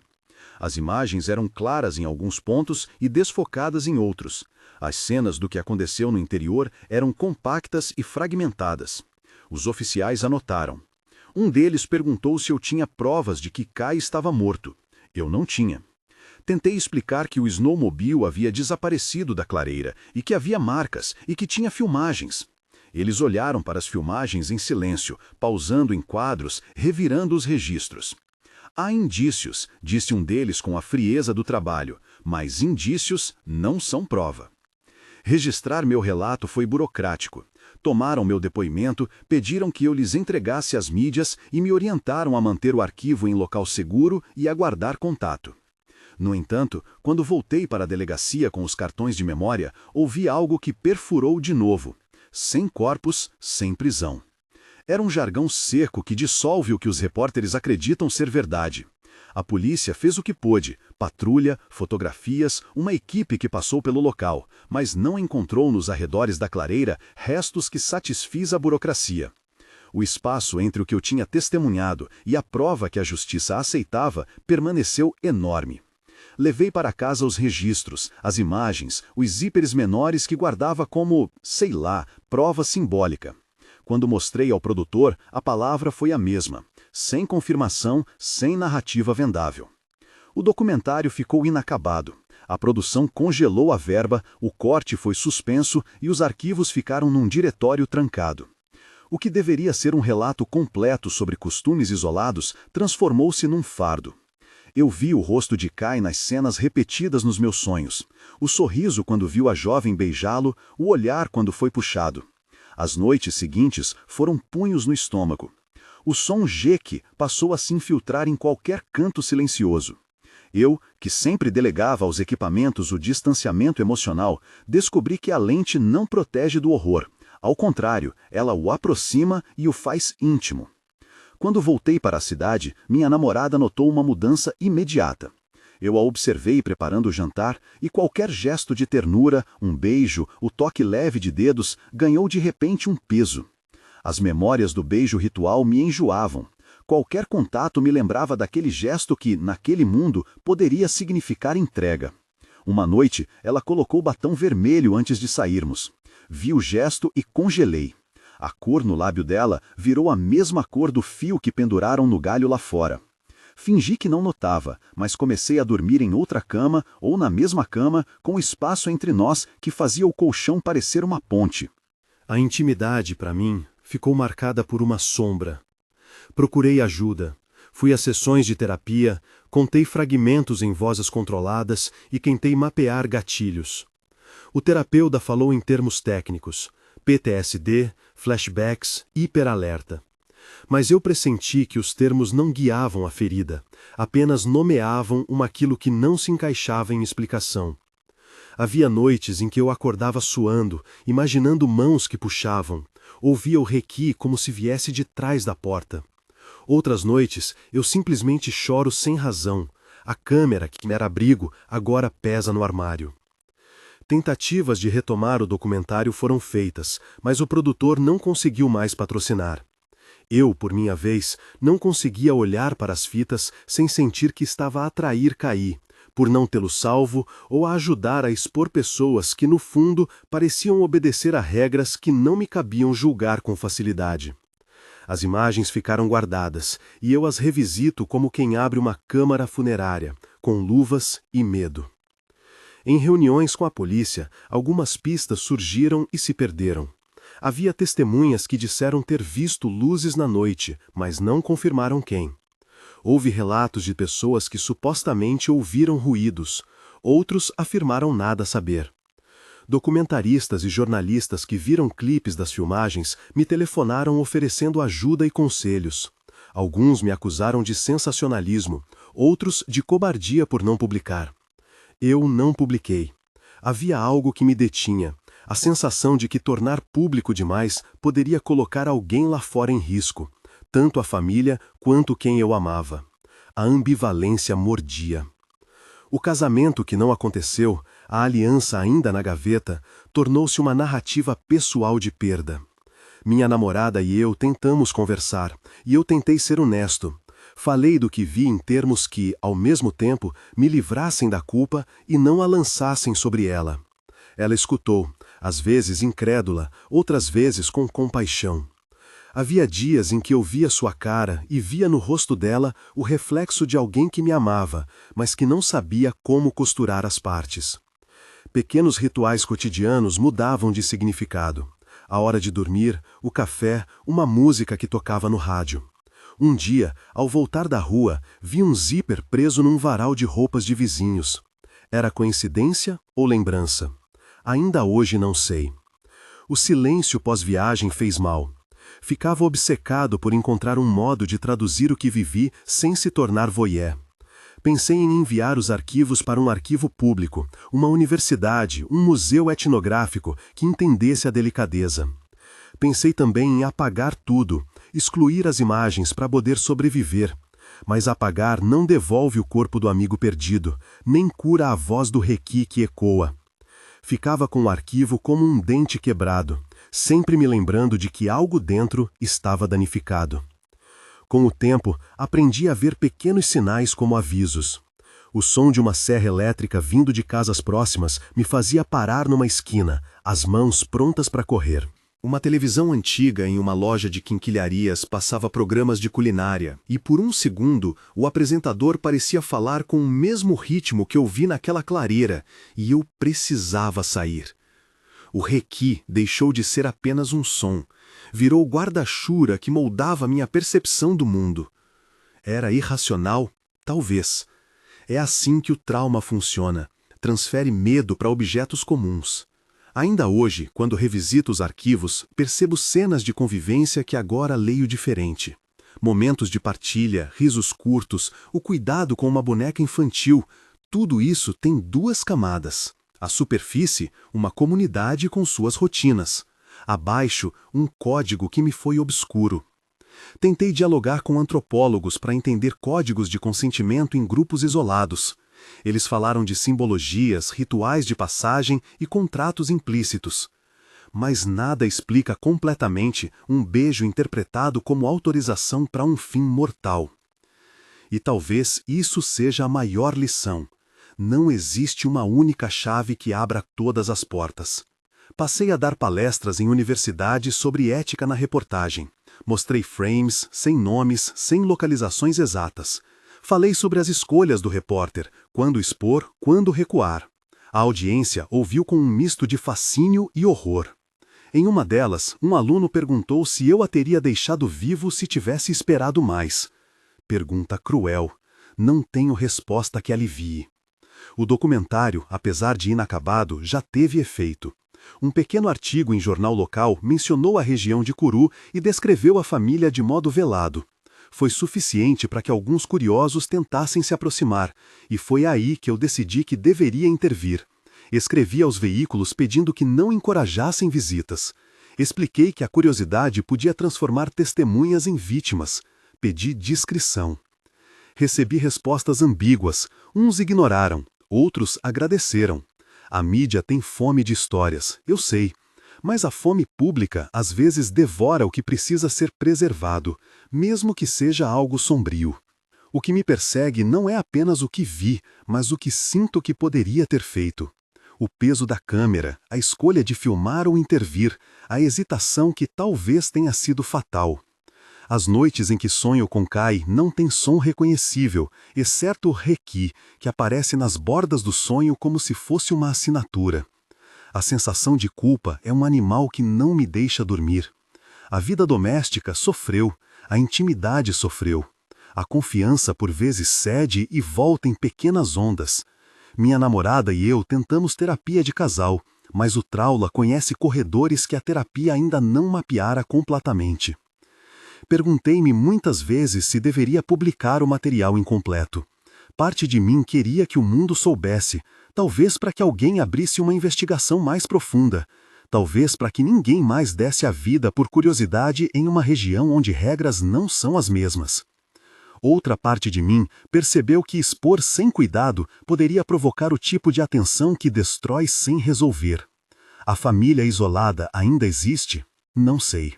As imagens eram claras em alguns pontos e desfocadas em outros. As cenas do que aconteceu no interior eram compactas e fragmentadas. Os oficiais anotaram. Um deles perguntou se eu tinha provas de que Kai estava morto. Eu não tinha. Tentei explicar que o snowmobile havia desaparecido da clareira e que havia marcas e que tinha filmagens. Eles olharam para as filmagens em silêncio, pausando em quadros, revirando os registros. Há indícios, disse um deles com a frieza do trabalho, mas indícios não são prova. Registrar meu relato foi burocrático. Tomaram meu depoimento, pediram que eu lhes entregasse as mídias e me orientaram a manter o arquivo em local seguro e aguardar contato. No entanto, quando voltei para a delegacia com os cartões de memória, ouvi algo que perfurou de novo. Sem corpos, sem prisão. Era um jargão seco que dissolve o que os repórteres acreditam ser verdade. A polícia fez o que pôde, patrulha, fotografias, uma equipe que passou pelo local, mas não encontrou nos arredores da clareira restos que satisfiz a burocracia. O espaço entre o que eu tinha testemunhado e a prova que a justiça aceitava permaneceu enorme. Levei para casa os registros, as imagens, os zíperes menores que guardava como, sei lá, prova simbólica. Quando mostrei ao produtor, a palavra foi a mesma, sem confirmação, sem narrativa vendável. O documentário ficou inacabado. A produção congelou a verba, o corte foi suspenso e os arquivos ficaram num diretório trancado. O que deveria ser um relato completo sobre costumes isolados transformou-se num fardo. Eu vi o rosto de Kai nas cenas repetidas nos meus sonhos. O sorriso quando viu a jovem beijá-lo, o olhar quando foi puxado. As noites seguintes foram punhos no estômago. O som jeque passou a se infiltrar em qualquer canto silencioso. Eu, que sempre delegava aos equipamentos o distanciamento emocional, descobri que a lente não protege do horror. Ao contrário, ela o aproxima e o faz íntimo. Quando voltei para a cidade, minha namorada notou uma mudança imediata. Eu a observei preparando o jantar e qualquer gesto de ternura, um beijo, o toque leve de dedos, ganhou de repente um peso. As memórias do beijo ritual me enjoavam. Qualquer contato me lembrava daquele gesto que, naquele mundo, poderia significar entrega. Uma noite, ela colocou batom vermelho antes de sairmos. Vi o gesto e congelei. A cor no lábio dela virou a mesma cor do fio que penduraram no galho lá fora. Fingi que não notava, mas comecei a dormir em outra cama ou na mesma cama, com espaço entre nós que fazia o colchão parecer uma ponte. A intimidade, para mim, ficou marcada por uma sombra. Procurei ajuda. Fui a sessões de terapia, contei fragmentos em vozes controladas e tentei mapear gatilhos. O terapeuta falou em termos técnicos: PTSD, flashbacks, hiperalerta. Mas eu pressenti que os termos não guiavam a ferida, apenas nomeavam aquilo que não se encaixava em explicação. Havia noites em que eu acordava suando, imaginando mãos que puxavam, ouvia o requi como se viesse de trás da porta. Outras noites eu simplesmente choro sem razão. A câmera que me era abrigo agora pesa no armário. Tentativas de retomar o documentário foram feitas, mas o produtor não conseguiu mais patrocinar. Eu, por minha vez, não conseguia olhar para as fitas sem sentir que estava a atrair Kai, por não tê-lo salvo ou a ajudar a expor pessoas que, no fundo, pareciam obedecer a regras que não me cabiam julgar com facilidade. As imagens ficaram guardadas, e eu as revisito como quem abre uma câmara funerária, com luvas e medo. Em reuniões com a polícia, algumas pistas surgiram e se perderam. Havia testemunhas que disseram ter visto luzes na noite, mas não confirmaram quem. Houve relatos de pessoas que supostamente ouviram ruídos, outros afirmaram nada saber. Documentaristas e jornalistas que viram clipes das filmagens me telefonaram oferecendo ajuda e conselhos. Alguns me acusaram de sensacionalismo, outros de cobardia por não publicar. Eu não publiquei. Havia algo que me detinha, a sensação de que tornar público demais poderia colocar alguém lá fora em risco, tanto a família quanto quem eu amava. A ambivalência mordia. O casamento que não aconteceu, a aliança ainda na gaveta, tornou-se uma narrativa pessoal de perda. Minha namorada e eu tentamos conversar, e eu tentei ser honesto. Falei do que vi em termos que, ao mesmo tempo, me livrassem da culpa e não a lançassem sobre ela. Ela escutou, às vezes incrédula, outras vezes com compaixão. Havia dias em que eu via sua cara e via no rosto dela o reflexo de alguém que me amava, mas que não sabia como costurar as partes. Pequenos rituais cotidianos mudavam de significado. A hora de dormir, o café, uma música que tocava no rádio. Um dia, ao voltar da rua, vi um zíper preso num varal de roupas de vizinhos. Era coincidência ou lembrança? Ainda hoje não sei. O silêncio pós-viagem fez mal. Ficava obcecado por encontrar um modo de traduzir o que vivi sem se tornar voyeur. Pensei em enviar os arquivos para um arquivo público, uma universidade, um museu etnográfico que entendesse a delicadeza. Pensei também em apagar tudo, excluir as imagens para poder sobreviver. Mas apagar não devolve o corpo do amigo perdido, nem cura a voz do requi que ecoa. Ficava com o arquivo como um dente quebrado, sempre me lembrando de que algo dentro estava danificado. Com o tempo, aprendi a ver pequenos sinais como avisos. O som de uma serra elétrica vindo de casas próximas me fazia parar numa esquina, as mãos prontas para correr. Uma televisão antiga em uma loja de quinquilharias passava programas de culinária, e por um segundo o apresentador parecia falar com o mesmo ritmo que eu vi naquela clareira, e eu precisava sair. O requi deixou de ser apenas um som, virou guarda-chuva que moldava minha percepção do mundo. Era irracional? Talvez. É assim que o trauma funciona, transfere medo para objetos comuns. Ainda hoje, quando revisito os arquivos, percebo cenas de convivência que agora leio diferente. Momentos de partilha, risos curtos, o cuidado com uma boneca infantil, tudo isso tem duas camadas. A superfície, uma comunidade com suas rotinas. Abaixo, um código que me foi obscuro. Tentei dialogar com antropólogos para entender códigos de consentimento em grupos isolados. Eles falaram de simbologias, rituais de passagem e contratos implícitos. Mas nada explica completamente um beijo interpretado como autorização para um fim mortal. E talvez isso seja a maior lição. Não existe uma única chave que abra todas as portas. Passei a dar palestras em universidades sobre ética na reportagem. Mostrei frames, sem nomes, sem localizações exatas. Falei sobre as escolhas do repórter, quando expor, quando recuar. A audiência ouviu com um misto de fascínio e horror. Em uma delas, um aluno perguntou se eu a teria deixado vivo se tivesse esperado mais. Pergunta cruel. Não tenho resposta que alivie. O documentário, apesar de inacabado, já teve efeito. Um pequeno artigo em jornal local mencionou a região de Curu e descreveu a família de modo velado. Foi suficiente para que alguns curiosos tentassem se aproximar, e foi aí que eu decidi que deveria intervir. Escrevi aos veículos pedindo que não encorajassem visitas. Expliquei que a curiosidade podia transformar testemunhas em vítimas. Pedi discrição. Recebi respostas ambíguas. Uns ignoraram, outros agradeceram. A mídia tem fome de histórias, eu sei. Mas a fome pública às vezes devora o que precisa ser preservado, mesmo que seja algo sombrio. O que me persegue não é apenas o que vi, mas o que sinto que poderia ter feito. O peso da câmera, a escolha de filmar ou intervir, a hesitação que talvez tenha sido fatal. As noites em que sonho com Kai não têm som reconhecível, exceto o requi, que aparece nas bordas do sonho como se fosse uma assinatura. A sensação de culpa é um animal que não me deixa dormir. A vida doméstica sofreu, a intimidade sofreu. A confiança por vezes cede e volta em pequenas ondas. Minha namorada e eu tentamos terapia de casal, mas o trauma conhece corredores que a terapia ainda não mapeara completamente. Perguntei-me muitas vezes se deveria publicar o material incompleto. Parte de mim queria que o mundo soubesse, talvez para que alguém abrisse uma investigação mais profunda, talvez para que ninguém mais desse a vida por curiosidade em uma região onde regras não são as mesmas. Outra parte de mim percebeu que expor sem cuidado poderia provocar o tipo de atenção que destrói sem resolver. A família isolada ainda existe? Não sei.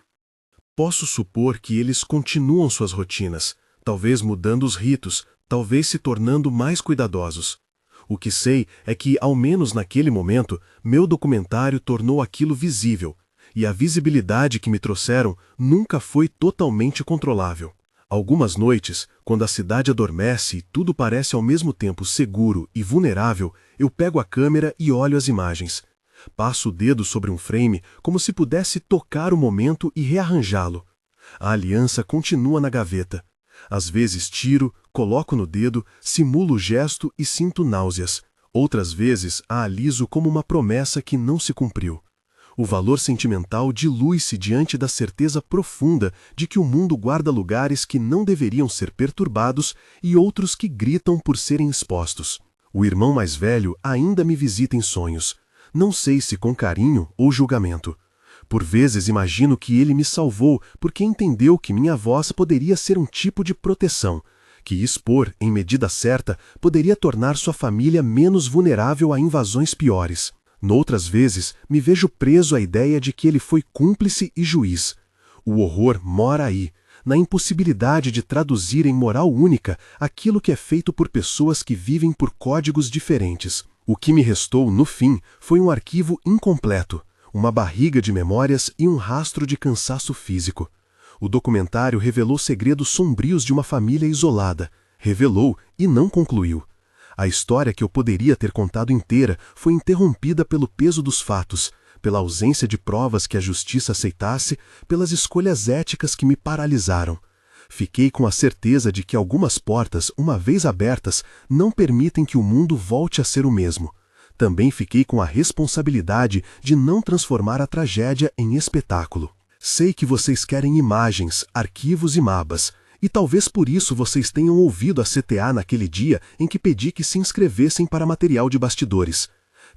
Posso supor que eles continuam suas rotinas, talvez mudando os ritos, talvez se tornando mais cuidadosos. O que sei é que, ao menos naquele momento, meu documentário tornou aquilo visível, e a visibilidade que me trouxeram nunca foi totalmente controlável. Algumas noites, quando a cidade adormece e tudo parece ao mesmo tempo seguro e vulnerável, eu pego a câmera e olho as imagens. Passo o dedo sobre um frame como se pudesse tocar o momento e rearranjá-lo. A aliança continua na gaveta. Às vezes tiro, coloco no dedo, simulo o gesto e sinto náuseas. Outras vezes a aliso como uma promessa que não se cumpriu. O valor sentimental dilui-se diante da certeza profunda de que o mundo guarda lugares que não deveriam ser perturbados e outros que gritam por serem expostos. O irmão mais velho ainda me visita em sonhos. Não sei se com carinho ou julgamento. Por vezes imagino que ele me salvou porque entendeu que minha voz poderia ser um tipo de proteção, que expor, em medida certa, poderia tornar sua família menos vulnerável a invasões piores. Noutras vezes, me vejo preso à ideia de que ele foi cúmplice e juiz. O horror mora aí, na impossibilidade de traduzir em moral única aquilo que é feito por pessoas que vivem por códigos diferentes. O que me restou, no fim, foi um arquivo incompleto, uma barriga de memórias e um rastro de cansaço físico. O documentário revelou segredos sombrios de uma família isolada. Revelou e não concluiu. A história que eu poderia ter contado inteira foi interrompida pelo peso dos fatos, pela ausência de provas que a justiça aceitasse, pelas escolhas éticas que me paralisaram. Fiquei com a certeza de que algumas portas, uma vez abertas, não permitem que o mundo volte a ser o mesmo. Também fiquei com a responsabilidade de não transformar a tragédia em espetáculo. Sei que vocês querem imagens, arquivos e mapas, e talvez por isso vocês tenham ouvido a CTA naquele dia em que pedi que se inscrevessem para material de bastidores.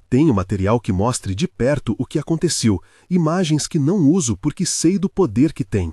Tenho material que mostre de perto o que aconteceu, imagens que não uso porque sei do poder que tem.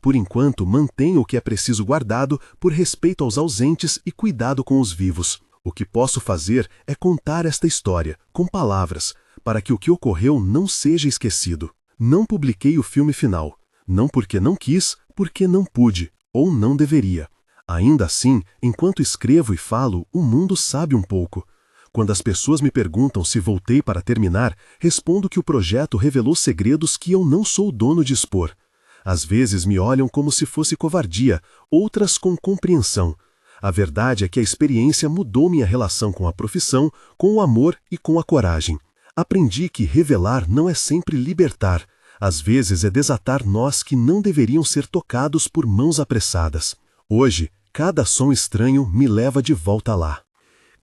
Por enquanto, mantenho o que é preciso guardado por respeito aos ausentes e cuidado com os vivos. O que posso fazer é contar esta história, com palavras, para que o que ocorreu não seja esquecido. Não publiquei o filme final, não porque não quis, porque não pude, ou não deveria. Ainda assim, enquanto escrevo e falo, o mundo sabe um pouco. Quando as pessoas me perguntam se voltei para terminar, respondo que o projeto revelou segredos que eu não sou o dono de expor. Às vezes me olham como se fosse covardia, outras com compreensão. A verdade é que a experiência mudou minha relação com a profissão, com o amor e com a coragem. Aprendi que revelar não é sempre libertar, às vezes é desatar nós que não deveriam ser tocados por mãos apressadas. Hoje, cada som estranho me leva de volta lá.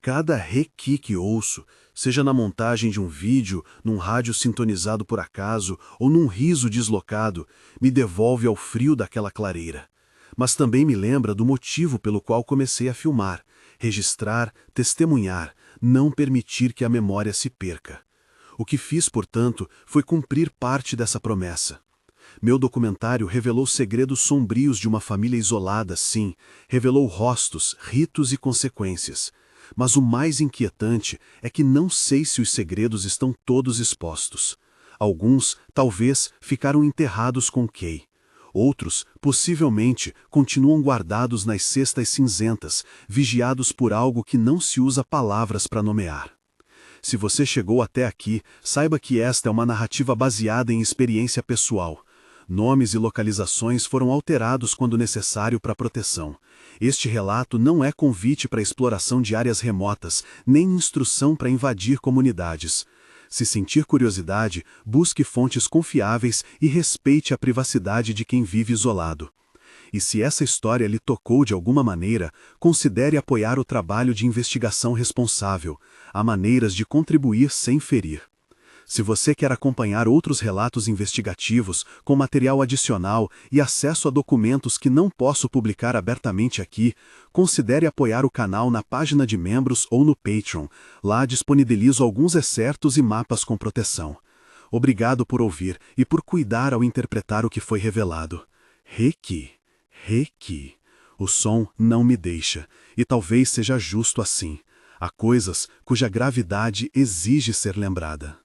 Cada requi que ouço, seja na montagem de um vídeo, num rádio sintonizado por acaso ou num riso deslocado, me devolve ao frio daquela clareira. Mas também me lembra do motivo pelo qual comecei a filmar, registrar, testemunhar, não permitir que a memória se perca. O que fiz, portanto, foi cumprir parte dessa promessa. Meu documentário revelou segredos sombrios de uma família isolada, sim, revelou rostos, ritos e consequências. Mas o mais inquietante é que não sei se os segredos estão todos expostos. Alguns, talvez, ficaram enterrados com Kay. Outros, possivelmente, continuam guardados nas cestas cinzentas, vigiados por algo que não se usa palavras para nomear. Se você chegou até aqui, saiba que esta é uma narrativa baseada em experiência pessoal. Nomes e localizações foram alterados quando necessário para proteção. Este relato não é convite para exploração de áreas remotas, nem instrução para invadir comunidades. Se sentir curiosidade, busque fontes confiáveis e respeite a privacidade de quem vive isolado. E se essa história lhe tocou de alguma maneira, considere apoiar o trabalho de investigação responsável. Há maneiras de contribuir sem ferir. Se você quer acompanhar outros relatos investigativos, com material adicional e acesso a documentos que não posso publicar abertamente aqui, considere apoiar o canal na página de membros ou no Patreon. Lá disponibilizo alguns excertos e mapas com proteção. Obrigado por ouvir e por cuidar ao interpretar o que foi revelado. Requi. Requi. O som não me deixa, e talvez seja justo assim. Há coisas cuja gravidade exige ser lembrada.